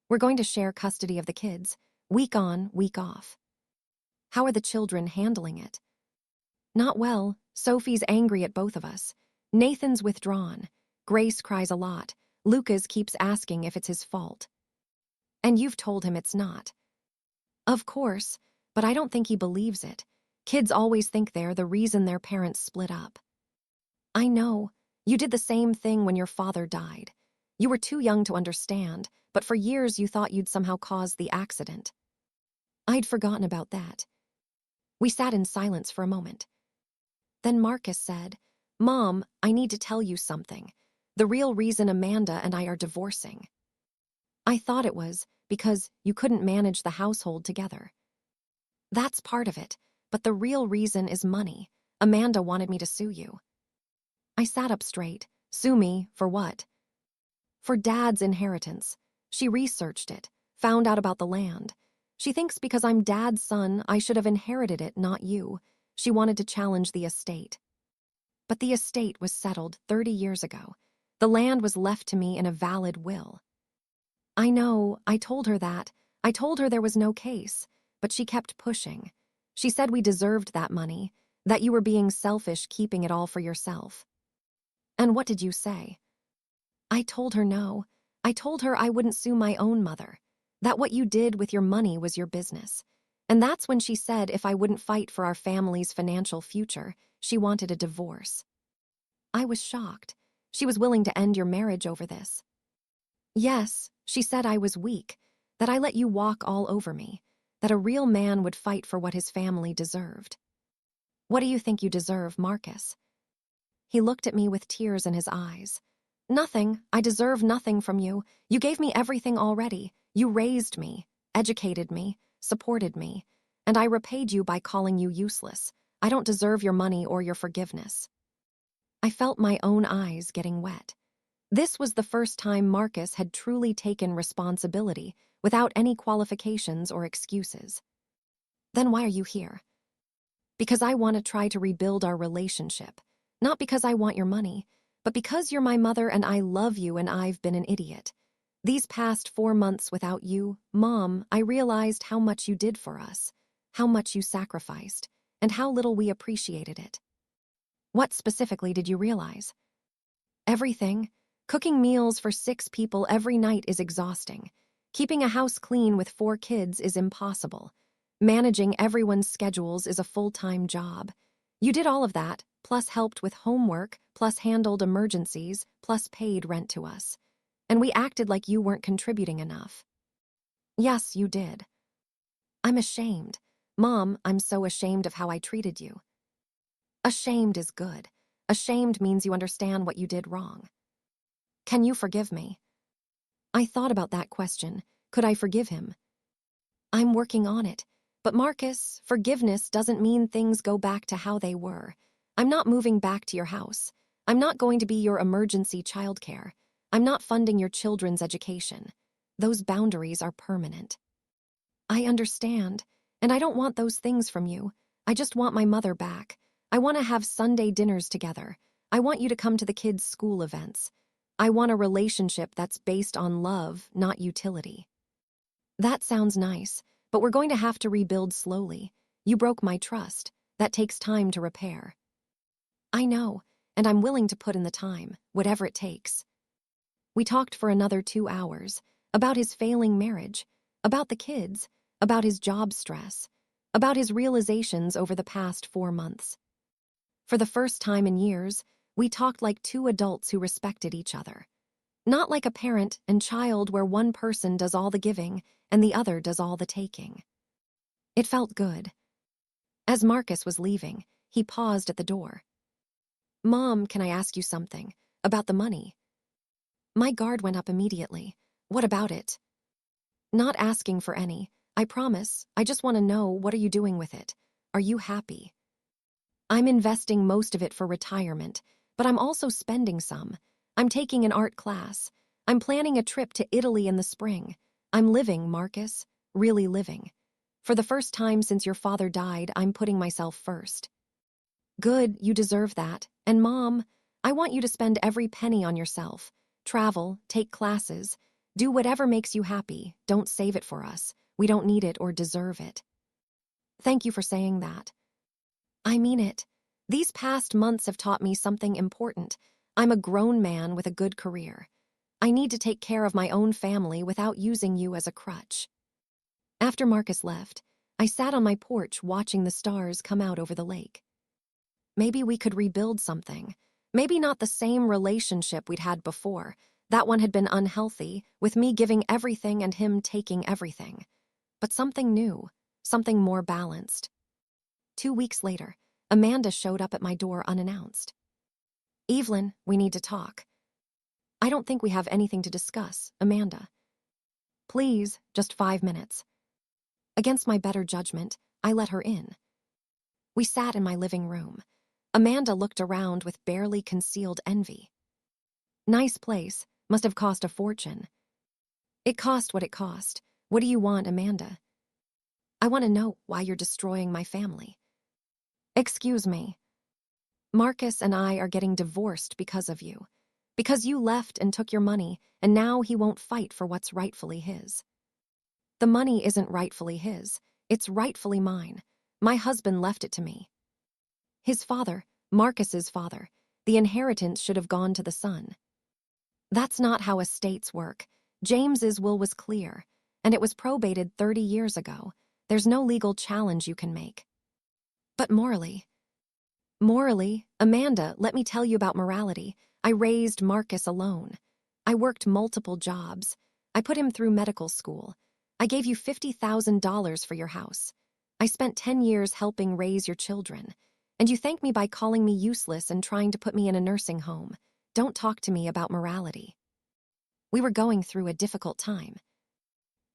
We're going to share custody of the kids, week on, week off. How are the children handling it? Not well. Sophie's angry at both of us. Nathan's withdrawn. Grace cries a lot. Lucas keeps asking if it's his fault. And you've told him it's not. Of course, but I don't think he believes it. Kids always think they're the reason their parents split up. I know. You did the same thing when your father died. You were too young to understand, but for years you thought you'd somehow caused the accident. I'd forgotten about that. We sat in silence for a moment. Then Marcus said, Mom, I need to tell you something. The real reason Amanda and I are divorcing. I thought it was because you couldn't manage the household together. That's part of it, but the real reason is money. Amanda wanted me to sue you. I sat up straight. Sue me for what? For Dad's inheritance. She researched it, found out about the land. She thinks because I'm Dad's son, I should have inherited it, not you. She wanted to challenge the estate. But the estate was settled 30 years ago. The land was left to me in a valid will. I know, I told her that. I told her there was no case, but she kept pushing. She said we deserved that money, that you were being selfish keeping it all for yourself. And what did you say? I told her no. I told her I wouldn't sue my own mother, that what you did with your money was your business. And that's when she said if I wouldn't fight for our family's financial future, she wanted a divorce. I was shocked. She was willing to end your marriage over this. Yes, she said I was weak, that I let you walk all over me, that a real man would fight for what his family deserved. What do you think you deserve, Marcus? He looked at me with tears in his eyes. Nothing. I deserve nothing from you. You gave me everything already. You raised me, educated me, supported me, and I repaid you by calling you useless. I don't deserve your money or your forgiveness. I felt my own eyes getting wet. This was the first time Marcus had truly taken responsibility without any qualifications or excuses. Then why are you here? Because I want to try to rebuild our relationship. Not because I want your money, but because you're my mother and I love you and I've been an idiot. These past 4 months without you, Mom, I realized how much you did for us, how much you sacrificed, and how little we appreciated it. What specifically did you realize? Everything. Cooking meals for 6 people every night is exhausting. Keeping a house clean with 4 kids is impossible. Managing everyone's schedules is a full-time job. You did all of that, plus helped with homework, plus handled emergencies, plus paid rent to us. And we acted like you weren't contributing enough. Yes, you did. I'm ashamed. Mom, I'm so ashamed of how I treated you. Ashamed is good. Ashamed means you understand what you did wrong. Can you forgive me? I thought about that question. Could I forgive him? I'm working on it. But Marcus, forgiveness doesn't mean things go back to how they were. I'm not moving back to your house. I'm not going to be your emergency childcare. I'm not funding your children's education. Those boundaries are permanent. I understand, and I don't want those things from you. I just want my mother back. I want to have Sunday dinners together. I want you to come to the kids' school events. I want a relationship that's based on love, not utility. That sounds nice, but we're going to have to rebuild slowly. You broke my trust. That takes time to repair. I know, and I'm willing to put in the time, whatever it takes. We talked for another 2 hours, about his failing marriage, about the kids, about his job stress, about his realizations over the past 4 months. For the first time in years, we talked like 2 adults who respected each other. Not like a parent and child where one person does all the giving and the other does all the taking. It felt good. As Marcus was leaving, he paused at the door. Mom, can I ask you something? About the money? My guard went up immediately. What about it? Not asking for any. I promise. I just want to know, what are you doing with it? Are you happy? I'm investing most of it for retirement, but I'm also spending some. I'm taking an art class. I'm planning a trip to Italy in the spring. I'm living, Marcus. Really living. For the first time since your father died, I'm putting myself first. Good, you deserve that. And Mom, I want you to spend every penny on yourself. Travel, take classes, do whatever makes you happy. Don't save it for us. We don't need it or deserve it. Thank you for saying that. I mean it. These past months have taught me something important. I'm a grown man with a good career. I need to take care of my own family without using you as a crutch. After Marcus left, I sat on my porch watching the stars come out over the lake. Maybe we could rebuild something. Maybe not the same relationship we'd had before. That one had been unhealthy, with me giving everything and him taking everything. But something new, something more balanced. 2 weeks later, Amanda showed up at my door unannounced. Evelyn, we need to talk. I don't think we have anything to discuss, Amanda. Please, just 5 minutes. Against my better judgment, I let her in. We sat in my living room. Amanda looked around with barely concealed envy. Nice place, must have cost a fortune. It cost what it cost. What do you want, Amanda? I want to know why you're destroying my family. Excuse me. Marcus and I are getting divorced because of you. Because you left and took your money, and now he won't fight for what's rightfully his. The money isn't rightfully his. It's rightfully mine. My husband left it to me. His father, Marcus's father, the inheritance should have gone to the son. That's not how estates work. James's will was clear, and it was probated 30 years ago. There's no legal challenge you can make. But morally, Amanda, let me tell you about morality. I raised Marcus alone. I worked multiple jobs. I put him through medical school. I gave you $50,000 for your house. I spent 10 years helping raise your children. And you thank me by calling me useless and trying to put me in a nursing home. Don't talk to me about morality. We were going through a difficult time.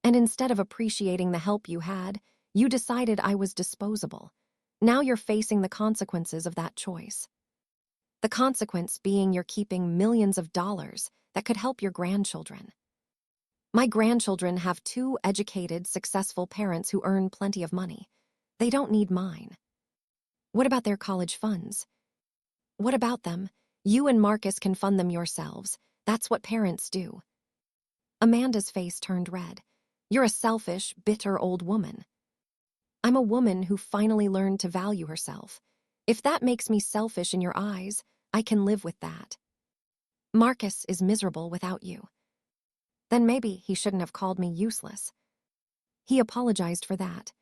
And instead of appreciating the help you had, you decided I was disposable. Now you're facing the consequences of that choice. The consequence being you're keeping millions of dollars that could help your grandchildren. My grandchildren have 2 educated, successful parents who earn plenty of money. They don't need mine. What about their college funds? What about them? You and Marcus can fund them yourselves. That's what parents do. Amanda's face turned red. You're a selfish, bitter old woman. I'm a woman who finally learned to value herself. If that makes me selfish in your eyes, I can live with that. Marcus is miserable without you. Then maybe he shouldn't have called me useless. He apologized for that.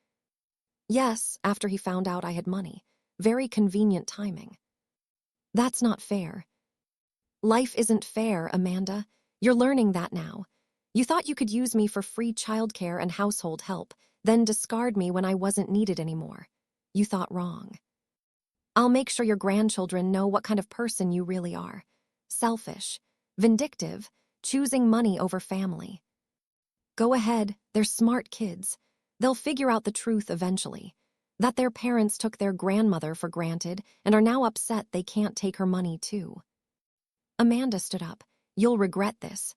Yes, after he found out I had money. Very convenient timing. That's not fair. Life isn't fair, Amanda. You're learning that now. You thought you could use me for free childcare and household help, then discard me when I wasn't needed anymore. You thought wrong. I'll make sure your grandchildren know what kind of person you really are. Selfish, vindictive, choosing money over family. Go ahead, they're smart kids. They'll figure out the truth eventually. That their parents took their grandmother for granted and are now upset they can't take her money too. Amanda stood up. You'll regret this.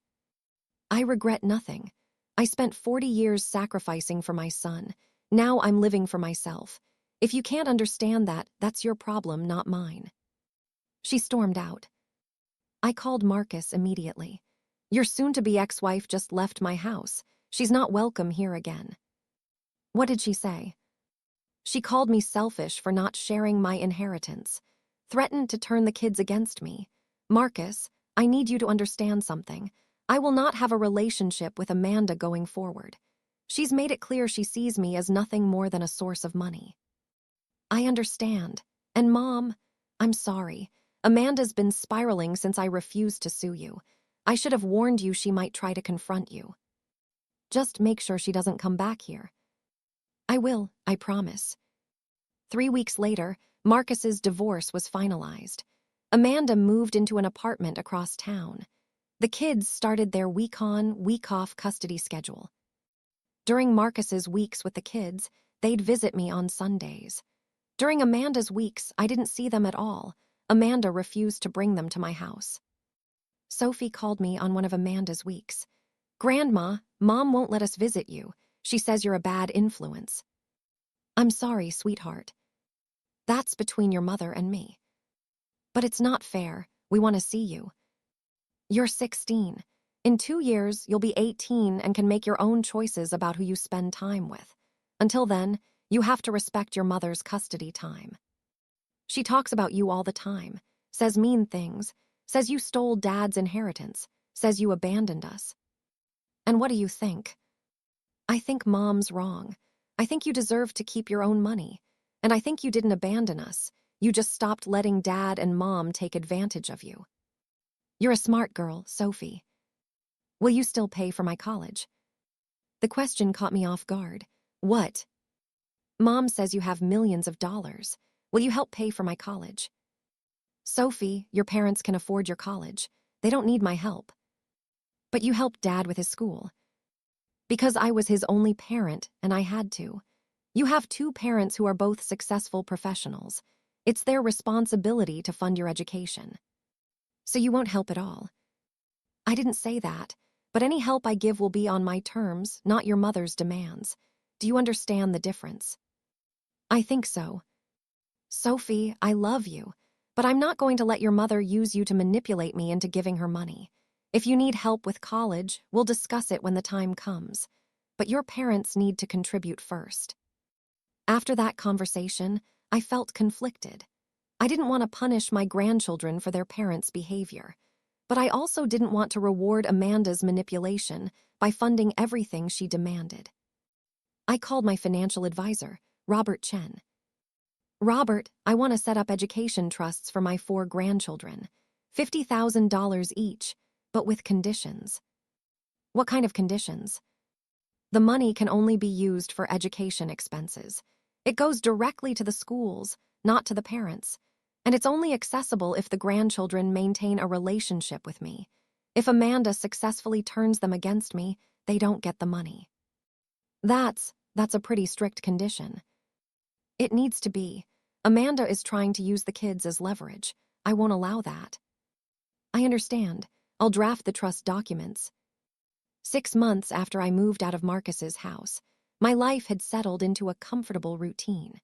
I regret nothing. I spent 40 years sacrificing for my son. Now I'm living for myself. If you can't understand that, that's your problem, not mine. She stormed out. I called Marcus immediately. Your soon-to-be ex-wife just left my house. She's not welcome here again. What did she say? She called me selfish for not sharing my inheritance, threatened to turn the kids against me. Marcus, I need you to understand something. I will not have a relationship with Amanda going forward. She's made it clear she sees me as nothing more than a source of money. I understand. And Mom, I'm sorry. Amanda's been spiraling since I refused to sue you. I should have warned you she might try to confront you. Just make sure she doesn't come back here. I will, I promise. 3 weeks later, Marcus's divorce was finalized. Amanda moved into an apartment across town. The kids started their week-on, week-off custody schedule. During Marcus's weeks with the kids, they'd visit me on Sundays. During Amanda's weeks, I didn't see them at all. Amanda refused to bring them to my house. Sophie called me on one of Amanda's weeks. "Grandma, Mom won't let us visit you. She says you're a bad influence." "I'm sorry, sweetheart. That's between your mother and me. But it's not fair. We want to see you. You're 16. In 2 years, you'll be 18 and can make your own choices about who you spend time with. Until then, you have to respect your mother's custody time. She talks about you all the time, says mean things, says you stole Dad's inheritance, says you abandoned us. And what do you think?" "I think Mom's wrong. I think you deserve to keep your own money. And I think you didn't abandon us. You just stopped letting Dad and Mom take advantage of you. You're a smart girl, Sophie. Will you still pay for my college?" The question caught me off guard. "What?" "Mom says you have millions of dollars. Will you help pay for my college?" "Sophie, your parents can afford your college. They don't need my help." "But you helped Dad with his school." "Because I was his only parent and I had to. You have 2 parents who are both successful professionals. It's their responsibility to fund your education. So you won't help at all." "I didn't say that, but any help I give will be on my terms, not your mother's demands. Do you understand the difference?" "I think so. Sophie, I love you, but I'm not going to let your mother use you to manipulate me into giving her money. If you need help with college, we'll discuss it when the time comes. But your parents need to contribute first." After that conversation, I felt conflicted. I didn't want to punish my grandchildren for their parents' behavior, but I also didn't want to reward Amanda's manipulation by funding everything she demanded. I called my financial advisor, Robert Chen. "Robert, I want to set up education trusts for my 4 grandchildren, $50,000 each, but with conditions." "What kind of conditions?" "The money can only be used for education expenses. It goes directly to the schools, not to the parents. And it's only accessible if the grandchildren maintain a relationship with me. If Amanda successfully turns them against me, they don't get the money." That's a pretty strict condition." "It needs to be. Amanda is trying to use the kids as leverage. I won't allow that." "I understand. I'll draft the trust documents." 6 months after I moved out of Marcus's house, my life had settled into a comfortable routine.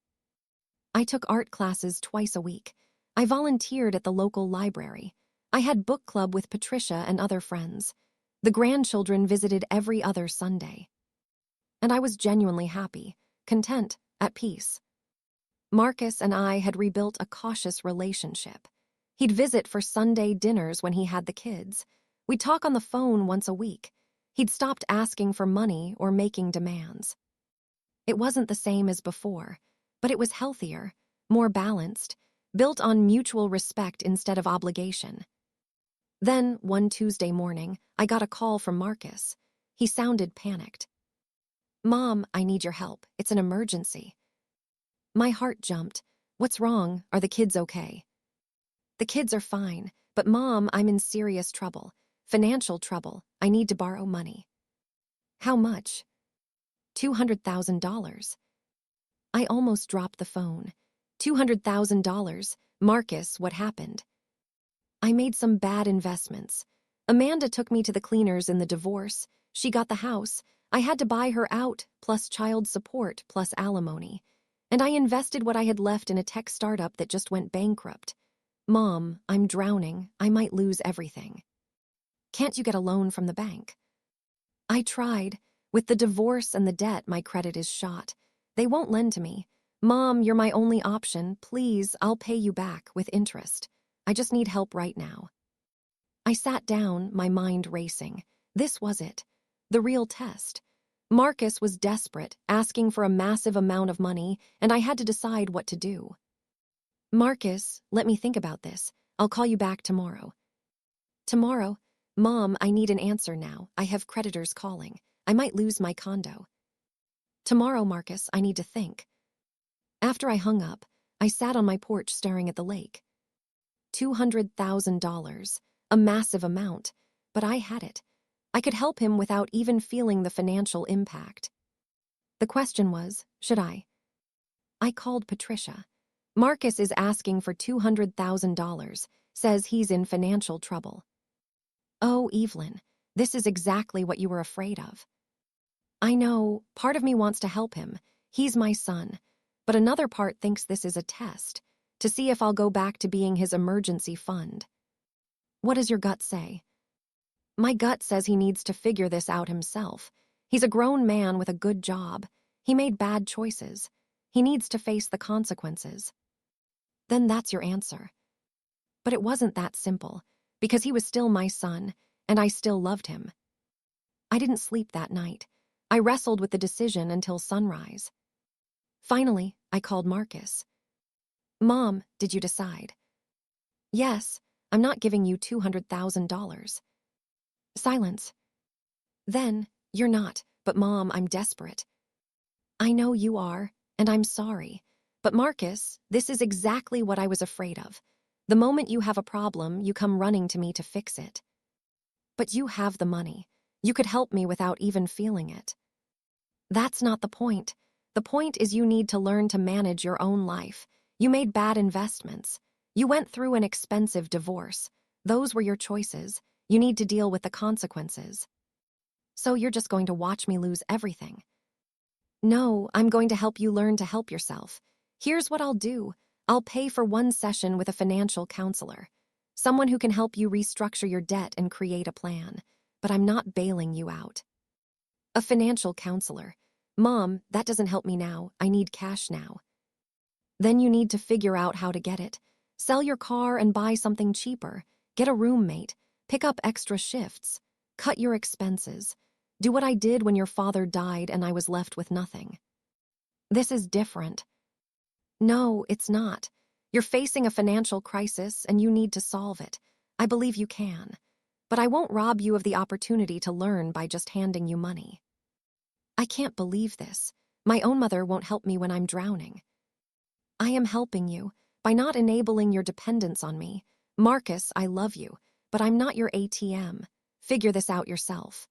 I took art classes twice a week. I volunteered at the local library. I had book club with Patricia and other friends. The grandchildren visited every other Sunday. And I was genuinely happy, content, at peace. Marcus and I had rebuilt a cautious relationship. He'd visit for Sunday dinners when he had the kids. We'd talk on the phone once a week. He'd stopped asking for money or making demands. It wasn't the same as before, but it was healthier, more balanced, built on mutual respect instead of obligation. Then, one Tuesday morning, I got a call from Marcus. He sounded panicked. "Mom, I need your help. It's an emergency." My heart jumped. "What's wrong? Are the kids okay?" "The kids are fine, but Mom, I'm in serious trouble. Financial trouble. I need to borrow money." "How much?" $200,000. I almost dropped the phone. $200,000. "Marcus, what happened?" "I made some bad investments. Amanda took me to the cleaners in the divorce. She got the house. I had to buy her out, plus child support, plus alimony. And I invested what I had left in a tech startup that just went bankrupt. Mom, I'm drowning. I might lose everything." "Can't you get a loan from the bank?" "I tried. With the divorce and the debt, my credit is shot. They won't lend to me. Mom, you're my only option. Please, I'll pay you back with interest. I just need help right now." I sat down, my mind racing. This was it. The real test. Marcus was desperate, asking for a massive amount of money, and I had to decide what to do. "Marcus, let me think about this. I'll call you back tomorrow." "Tomorrow? Mom, I need an answer now. I have creditors calling. I might lose my condo." "Tomorrow, Marcus, I need to think." After I hung up, I sat on my porch staring at the lake. $200,000, a massive amount. but I had it. I could help him without even feeling the financial impact. The question was, should I? I called Patricia. Marcus is asking for $200,000, says he's in financial trouble. Oh, Evelyn, this is exactly what you were afraid of. I know, part of me wants to help him. He's my son. But another part thinks this is a test, to see if I'll go back to being his emergency fund. What does your gut say? My gut says he needs to figure this out himself. He's a grown man with a good job. He made bad choices. He needs to face the consequences. Then that's your answer. But it wasn't that simple, because he was still my son, and I still loved him. I didn't sleep that night. I wrestled with the decision until sunrise. Finally, I called Marcus. Mom, did you decide? Yes, I'm not giving you $200,000. Silence. Then, you're not, but Mom, I'm desperate. I know you are, and I'm sorry. But Marcus, this is exactly what I was afraid of. The moment you have a problem, you come running to me to fix it. But you have the money. You could help me without even feeling it. That's not the point. The point is you need to learn to manage your own life. You made bad investments. You went through an expensive divorce. Those were your choices. You need to deal with the consequences. So you're just going to watch me lose everything. No, I'm going to help you learn to help yourself. Here's what I'll do. I'll pay for one session with a financial counselor. Someone who can help you restructure your debt and create a plan. But I'm not bailing you out. A financial counselor. Mom, that doesn't help me now. I need cash now. Then you need to figure out how to get it. Sell your car and buy something cheaper. Get a roommate. Pick up extra shifts. Cut your expenses. Do what I did when your father died and I was left with nothing. This is different. No, it's not. You're facing a financial crisis and you need to solve it. I believe you can. But I won't rob you of the opportunity to learn by just handing you money. I can't believe this. My own mother won't help me when I'm drowning. I am helping you by not enabling your dependence on me. Marcus, I love you, but I'm not your ATM. Figure this out yourself.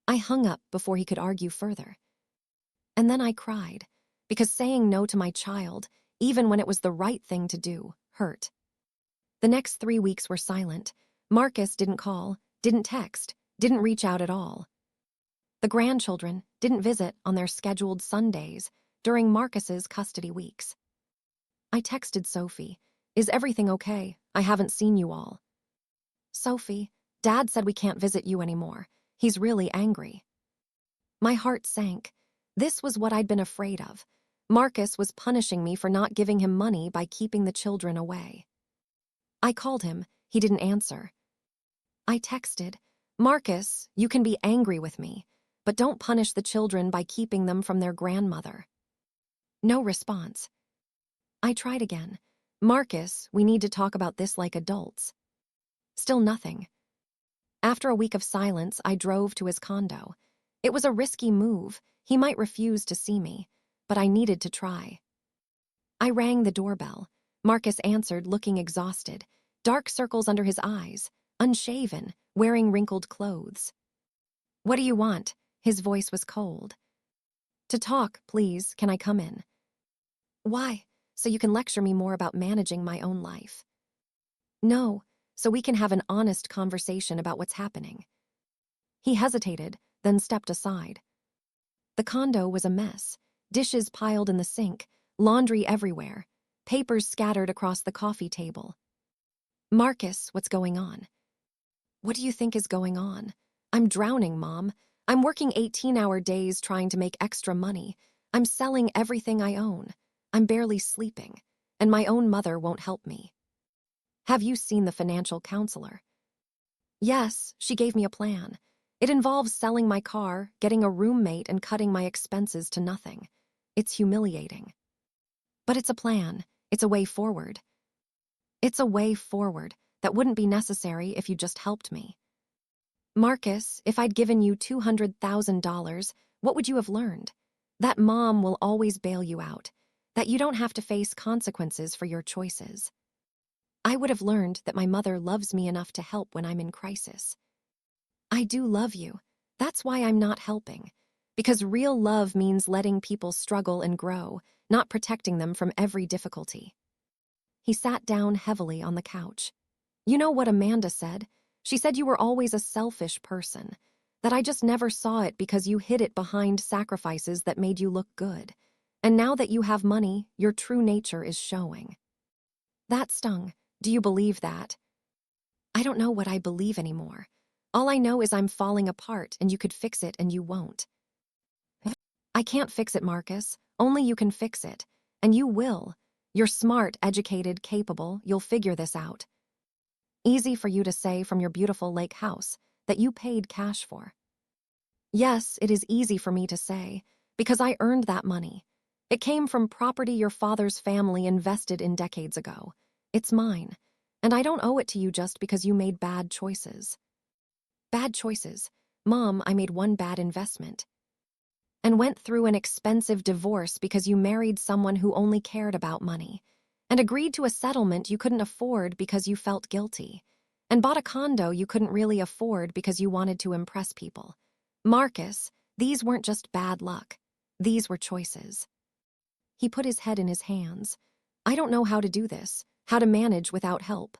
I hung up before he could argue further. And then I cried, because saying no to my child, even when it was the right thing to do, hurt. The next 3 weeks were silent. Marcus didn't call, didn't text, didn't reach out at all. The grandchildren didn't visit on their scheduled Sundays during Marcus's custody weeks. I texted Sophie, "Is everything okay? I haven't seen you all." "Sophie, Dad said we can't visit you anymore. He's really angry." My heart sank. This was what I'd been afraid of. Marcus was punishing me for not giving him money by keeping the children away. I called him. He didn't answer. I texted, "Marcus, you can be angry with me, but don't punish the children by keeping them from their grandmother." No response. I tried again. "Marcus, we need to talk about this like adults." Still nothing. After a week of silence, I drove to his condo. It was a risky move. He might refuse to see me, but I needed to try. I rang the doorbell. Marcus answered, looking exhausted, dark circles under his eyes, unshaven, wearing wrinkled clothes. "What do you want?" His voice was cold. "To talk, please. Can I come in?" "Why? So you can lecture me more about managing my own life." "No, so we can have an honest conversation about what's happening." He hesitated, then stepped aside. The condo was a mess. Dishes piled in the sink, laundry everywhere, papers scattered across the coffee table. "Marcus, what's going on?" "What do you think is going on? I'm drowning, Mom. I'm working 18-hour days trying to make extra money. I'm selling everything I own. I'm barely sleeping, and my own mother won't help me." "Have you seen the financial counselor?" "Yes, she gave me a plan. It involves selling my car, getting a roommate, and cutting my expenses to nothing. It's humiliating. But it's a plan. It's a way forward. It's a way forward that wouldn't be necessary if you just helped me." "Marcus, if I'd given you $200,000, what would you have learned? That Mom will always bail you out, that you don't have to face consequences for your choices. I would have learned that my mother loves me enough to help when I'm in crisis. I do love you. That's why I'm not helping. Because real love means letting people struggle and grow, not protecting them from every difficulty. He sat down heavily on the couch. You know what Amanda said? She said you were always a selfish person, that I just never saw it because you hid it behind sacrifices that made you look good. And now that you have money, your true nature is showing. That stung. Do you believe that? I don't know what I believe anymore. All I know is I'm falling apart and you could fix it and you won't. I can't fix it, Marcus. Only you can fix it. And you will. You're smart, educated, capable. You'll figure this out. Easy for you to say from your beautiful lake house that you paid cash for. Yes, it is easy for me to say, because I earned that money. It came from property your father's family invested in decades ago. It's mine, and I don't owe it to you just because you made bad choices. Bad choices? Mom, I made one bad investment. And went through an expensive divorce because you married someone who only cared about money, and agreed to a settlement you couldn't afford because you felt guilty, and bought a condo you couldn't really afford because you wanted to impress people. Marcus, these weren't just bad luck. These were choices. He put his head in his hands. I don't know how to do this, how to manage without help.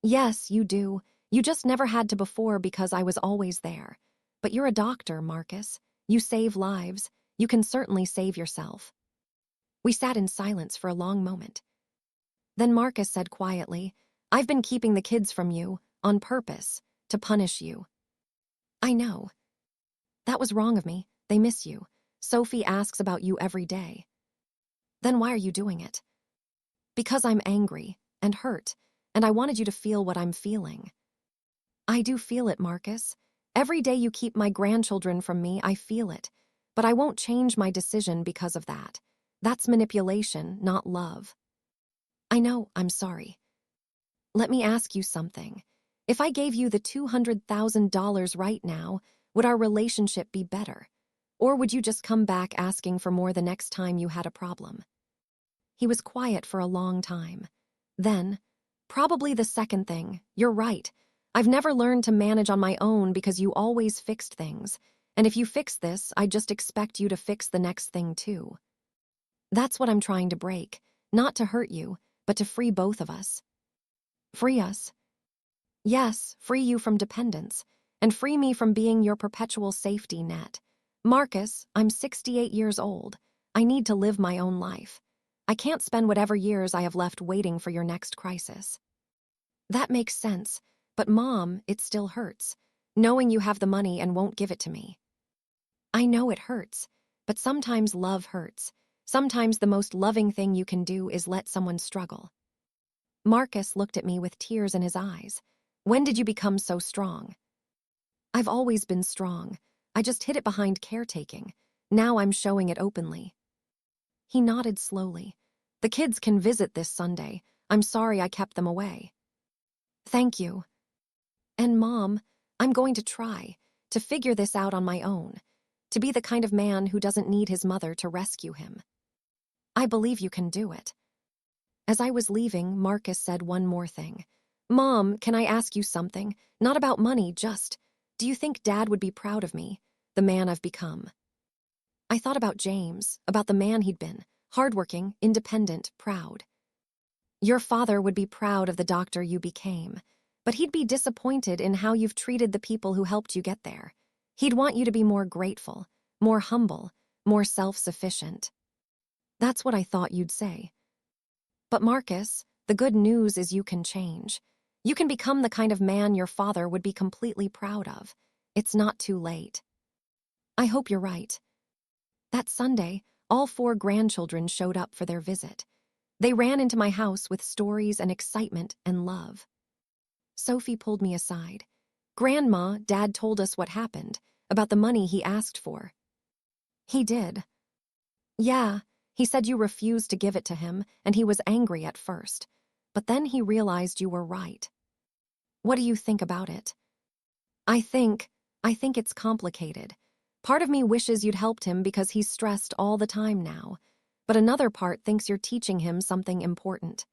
Yes, you do. You just never had to before because I was always there. But you're a doctor, Marcus. You save lives. You can certainly save yourself. We sat in silence for a long moment. Then Marcus said quietly, I've been keeping the kids from you, on purpose, to punish you. I know. That was wrong of me. They miss you. Sophie asks about you every day. Then why are you doing it? Because I'm angry and hurt, and I wanted you to feel what I'm feeling. I do feel it, Marcus. Every day you keep my grandchildren from me, I feel it. But I won't change my decision because of that. That's manipulation, not love. I know, I'm sorry. Let me ask you something. If I gave you the $200,000 right now, would our relationship be better? Or would you just come back asking for more the next time you had a problem? He was quiet for a long time. Then, probably the second thing, you're right. I've never learned to manage on my own because you always fixed things. And if you fix this, I just expect you to fix the next thing too. That's what I'm trying to break. Not to hurt you, but to free both of us. Free us? Yes, free you from dependence, and free me from being your perpetual safety net. Marcus, I'm 68 years old. I need to live my own life. I can't spend whatever years I have left waiting for your next crisis. That makes sense, but Mom, it still hurts, knowing you have the money and won't give it to me. I know it hurts, but sometimes love hurts. Sometimes the most loving thing you can do is let someone struggle. Marcus looked at me with tears in his eyes. When did you become so strong? I've always been strong. I just hid it behind caretaking. Now I'm showing it openly. He nodded slowly. The kids can visit this Sunday. I'm sorry I kept them away. Thank you. And Mom, I'm going to try to figure this out on my own, to be the kind of man who doesn't need his mother to rescue him. I believe you can do it. As I was leaving, Marcus said one more thing. Mom, can I ask you something? Not about money, just, do you think Dad would be proud of me, the man I've become? I thought about James, about the man he'd been, hardworking, independent, proud. Your father would be proud of the doctor you became, but he'd be disappointed in how you've treated the people who helped you get there. He'd want you to be more grateful, more humble, more self-sufficient. That's what I thought you'd say. But Marcus, the good news is you can change. You can become the kind of man your father would be completely proud of. It's not too late. I hope you're right. That Sunday, all 4 grandchildren showed up for their visit. They ran into my house with stories and excitement and love. Sophie pulled me aside. Grandma, Dad told us what happened, about the money he asked for. He did. Yeah, he said you refused to give it to him, and he was angry at first. But then he realized you were right. What do you think about it? I think it's complicated. Part of me wishes you'd helped him because he's stressed all the time now, but another part thinks you're teaching him something important.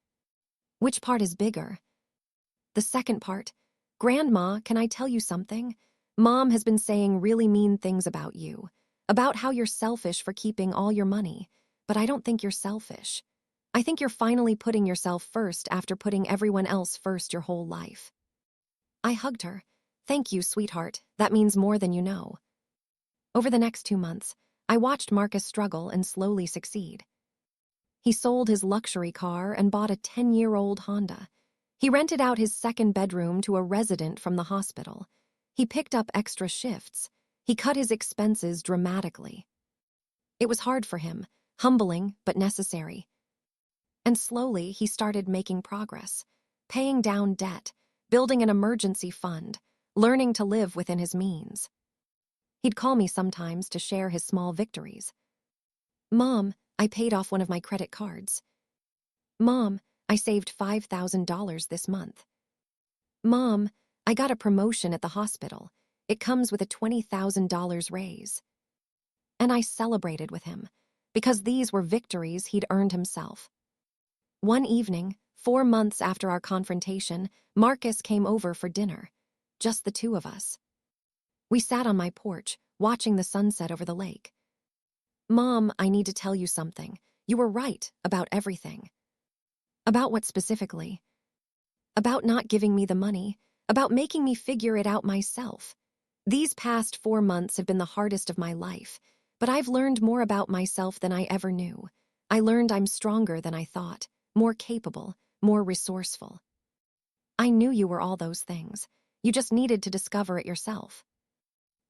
Which part is bigger? The second part. Grandma, can I tell you something? Mom has been saying really mean things about you, about how you're selfish for keeping all your money, but I don't think you're selfish. I think you're finally putting yourself first after putting everyone else first your whole life." I hugged her. "Thank you, sweetheart. That means more than you know." Over the next 2 months, I watched Marcus struggle and slowly succeed. He sold his luxury car and bought a 10-year-old Honda. He rented out his second bedroom to a resident from the hospital. He picked up extra shifts. He cut his expenses dramatically. It was hard for him, humbling but necessary. And slowly, he started making progress, paying down debt, building an emergency fund, learning to live within his means. He'd call me sometimes to share his small victories. "Mom, I paid off one of my credit cards." "Mom, I saved $5,000 this month." "Mom, I got a promotion at the hospital. It comes with a $20,000 raise." And I celebrated with him, because these were victories he'd earned himself. One evening, 4 months after our confrontation, Marcus came over for dinner. Just the two of us. We sat on my porch, watching the sunset over the lake. "Mom, I need to tell you something. You were right about everything." "About what specifically?" "About not giving me the money, about making me figure it out myself. These past 4 months have been the hardest of my life, but I've learned more about myself than I ever knew. I learned I'm stronger than I thought, more capable, more resourceful. I knew you were all those things. You just needed to discover it yourself.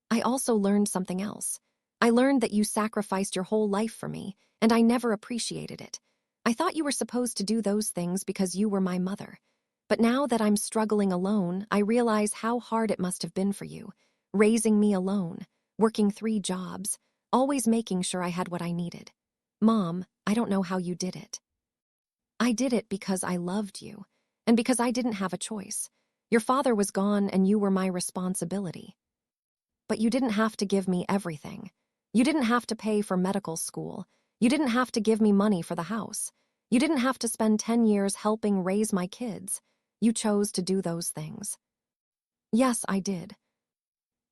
I also learned something else. I learned that you sacrificed your whole life for me, and I never appreciated it. I thought you were supposed to do those things because you were my mother. But now that I'm struggling alone, I realize how hard it must have been for you, raising me alone, working 3 jobs, always making sure I had what I needed. Mom, I don't know how you did it. I did it because I loved you, and because I didn't have a choice. Your father was gone and you were my responsibility. But you didn't have to give me everything. You didn't have to pay for medical school. You didn't have to give me money for the house. You didn't have to spend 10 years helping raise my kids. You chose to do those things." "Yes, I did.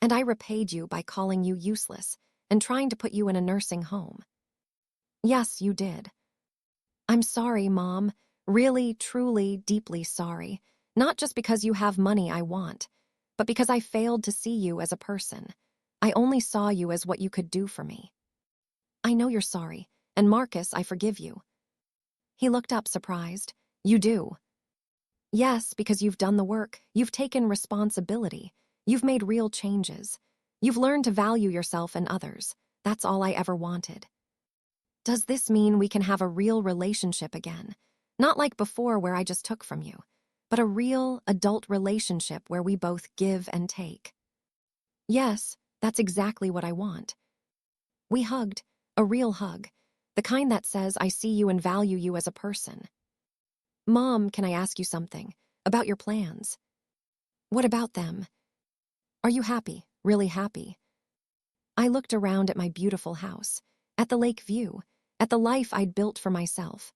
And I repaid you by calling you useless and trying to put you in a nursing home." "Yes, you did." "I'm sorry, Mom. Really, truly, deeply sorry. Not just because you have money I want, but because I failed to see you as a person. I only saw you as what you could do for me." "I know you're sorry, and Marcus, I forgive you." He looked up surprised. "You do?" "Yes, because you've done the work. You've taken responsibility. You've made real changes. You've learned to value yourself and others. That's all I ever wanted." "Does this mean we can have a real relationship again? Not like before where I just took from you, but a real, adult relationship where we both give and take?" "Yes, that's exactly what I want." We hugged, a real hug, the kind that says I see you and value you as a person. "Mom, can I ask you something? About your plans?" "What about them?" "Are you happy, really happy?" I looked around at my beautiful house, at the lake view, at the life I'd built for myself.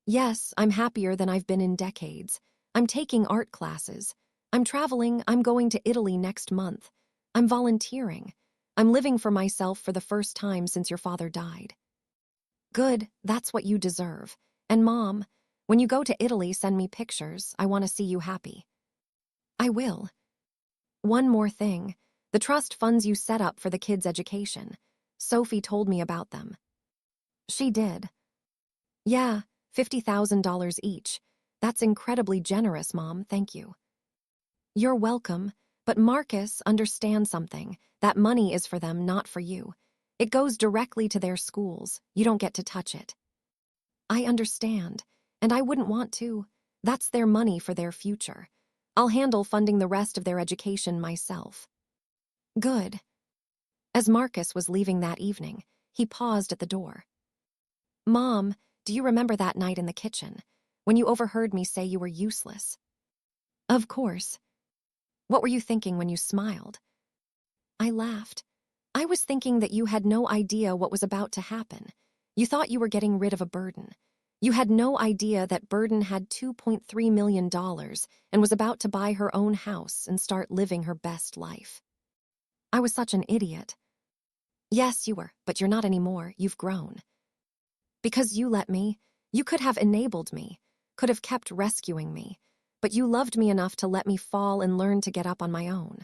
"Yes, I'm happier than I've been in decades. I'm taking art classes. I'm traveling. I'm going to Italy next month. I'm volunteering. I'm living for myself for the first time since your father died." "Good, that's what you deserve. And Mom, when you go to Italy, send me pictures. I want to see you happy." "I will." "One more thing. The trust funds you set up for the kids' education. Sophie told me about them." "She did?" "Yeah, $50,000 each. That's incredibly generous, Mom, thank you." "You're welcome, but Marcus, understand something. That money is for them, not for you. It goes directly to their schools. You don't get to touch it." "I understand, and I wouldn't want to. That's their money for their future. I'll handle funding the rest of their education myself." "Good." As Marcus was leaving that evening, he paused at the door. "Mom, do you remember that night in the kitchen, when you overheard me say you were useless?" "Of course." "What were you thinking when you smiled?" I laughed. "I was thinking that you had no idea what was about to happen. You thought you were getting rid of a burden. You had no idea that Burden had $2.3 million and was about to buy her own house and start living her best life." I was such an idiot. Yes, you were, but you're not anymore. You've grown. Because you let me, you could have enabled me, could have kept rescuing me, but you loved me enough to let me fall and learn to get up on my own.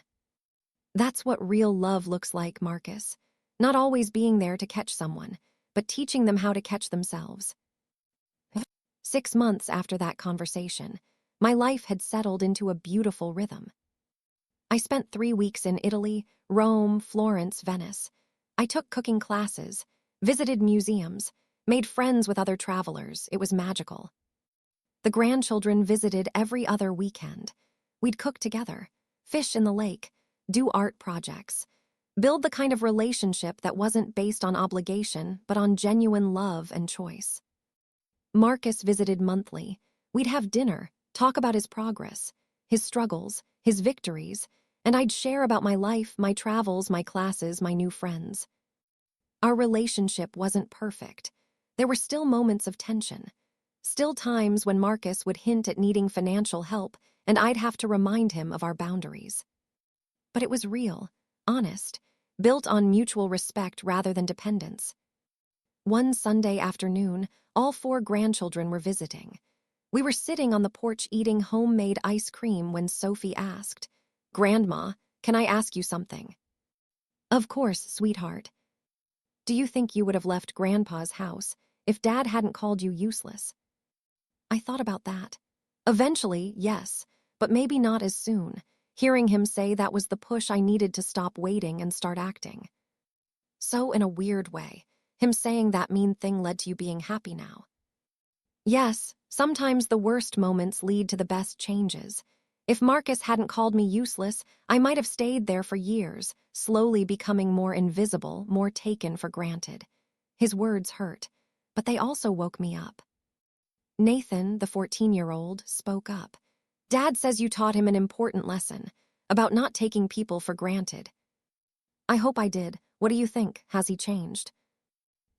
That's what real love looks like, Marcus. Not always being there to catch someone, but teaching them how to catch themselves. 6 months after that conversation, my life had settled into a beautiful rhythm. I spent 3 weeks in Italy, Rome, Florence, Venice. I took cooking classes, visited museums, made friends with other travelers. It was magical. The grandchildren visited every other weekend. We'd cook together, fish in the lake, do art projects, build the kind of relationship that wasn't based on obligation, but on genuine love and choice. Marcus visited monthly. We'd have dinner, talk about his progress, his struggles, his victories, and I'd share about my life, my travels, my classes, my new friends. Our relationship wasn't perfect. There were still moments of tension. Still times when Marcus would hint at needing financial help, and I'd have to remind him of our boundaries. But it was real, honest, built on mutual respect rather than dependence. One Sunday afternoon, all 4 grandchildren were visiting. We were sitting on the porch eating homemade ice cream when Sophie asked, "Grandma, can I ask you something?" "Of course, sweetheart." "Do you think you would have left Grandpa's house if Dad hadn't called you useless?" I thought about that. Eventually, yes, but maybe not as soon, hearing him say that was the push I needed to stop waiting and start acting. So, in a weird way, him saying that mean thing led to you being happy now. Yes, sometimes the worst moments lead to the best changes. If Marcus hadn't called me useless, I might have stayed there for years, slowly becoming more invisible, more taken for granted. His words hurt, but they also woke me up. Nathan, the 14-year-old, spoke up. "Dad says you taught him an important lesson, about not taking people for granted." "I hope I did. What do you think? Has he changed?"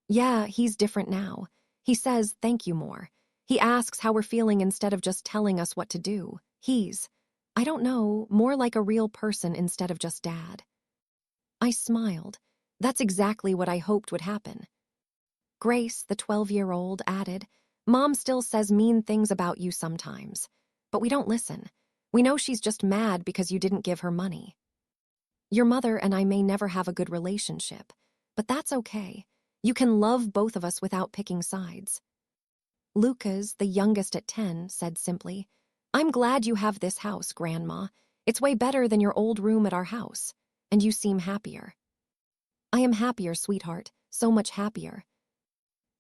"Yeah, he's different now. He says thank you more. He asks how we're feeling instead of just telling us what to do. I don't know, more like a real person instead of just Dad." I smiled. That's exactly what I hoped would happen. Grace, the 12-year-old, added, "Mom still says mean things about you sometimes, but we don't listen. We know she's just mad because you didn't give her money. Your mother and I may never have a good relationship, but that's okay. You can love both of us without picking sides." Lucas, the youngest at 10, said simply, "I'm glad you have this house, Grandma. It's way better than your old room at our house, and you seem happier." "I am happier, sweetheart, so much happier."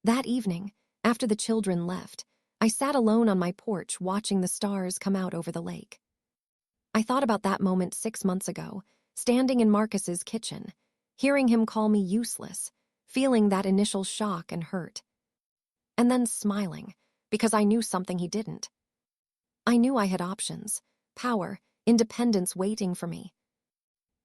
That evening, after the children left, I sat alone on my porch watching the stars come out over the lake. I thought about that moment 6 months ago, standing in Marcus's kitchen, hearing him call me useless, feeling that initial shock and hurt. And then smiling, because I knew something he didn't. I knew I had options, power, independence waiting for me.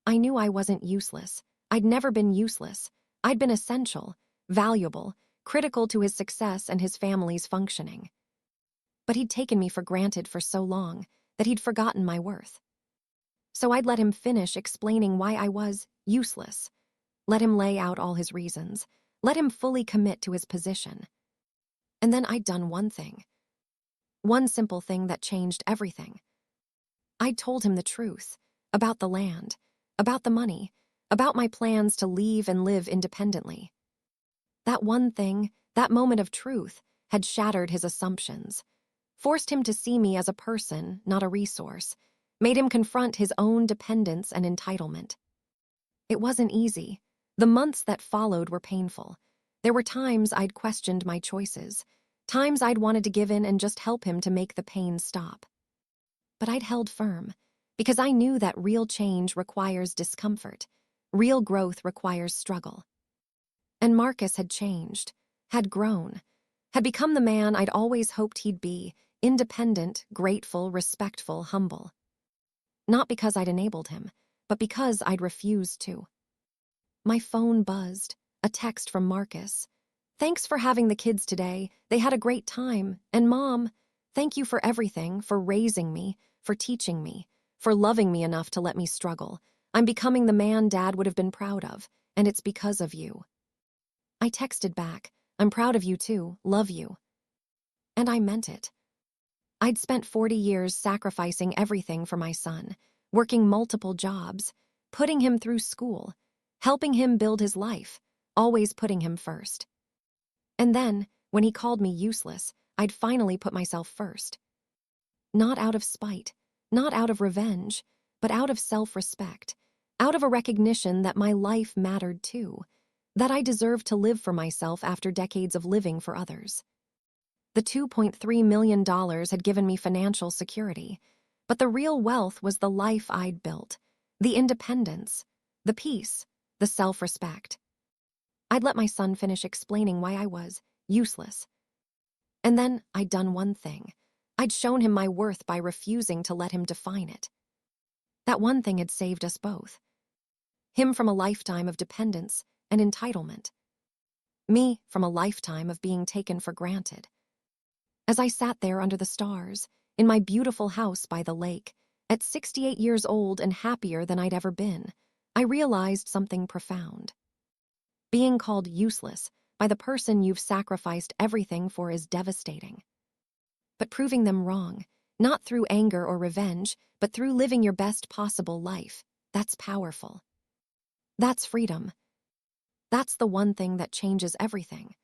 I knew I wasn't useless. I'd never been useless. I'd been essential, valuable, critical to his success and his family's functioning. But he'd taken me for granted for so long that he'd forgotten my worth. So I'd let him finish explaining why I was useless. Let him lay out all his reasons. Let him fully commit to his position. And then I'd done one thing. One simple thing that changed everything. I'd told him the truth. About the land. About the money. About my plans to leave and live independently. That one thing, that moment of truth, had shattered his assumptions. Forced him to see me as a person, not a resource. Made him confront his own dependence and entitlement. It wasn't easy. The months that followed were painful. There were times I'd questioned my choices. Times I'd wanted to give in and just help him to make the pain stop. But I'd held firm, because I knew that real change requires discomfort. Real growth requires struggle. And Marcus had changed, had grown, had become the man I'd always hoped he'd be, independent, grateful, respectful, humble. Not because I'd enabled him, but because I'd refused to. My phone buzzed, a text from Marcus. "Thanks for having the kids today. They had a great time. And Mom, thank you for everything, for raising me, for teaching me, for loving me enough to let me struggle. I'm becoming the man Dad would have been proud of, and it's because of you." I texted back, "I'm proud of you too, love you." And I meant it. I'd spent 40 years sacrificing everything for my son, working multiple jobs, putting him through school, helping him build his life, always putting him first. And then, when he called me useless, I'd finally put myself first. Not out of spite, not out of revenge, but out of self-respect, out of a recognition that my life mattered too, that I deserved to live for myself after decades of living for others. The $2.3 million had given me financial security, but the real wealth was the life I'd built, the independence, the peace, the self-respect. I'd let my son finish explaining why I was useless. And then I'd done one thing. I'd shown him my worth by refusing to let him define it. That one thing had saved us both. Him from a lifetime of dependence and entitlement. Me from a lifetime of being taken for granted. As I sat there under the stars, in my beautiful house by the lake, at 68 years old and happier than I'd ever been, I realized something profound. Being called useless by the person you've sacrificed everything for is devastating. But proving them wrong, not through anger or revenge, but through living your best possible life, that's powerful. That's freedom. That's the one thing that changes everything.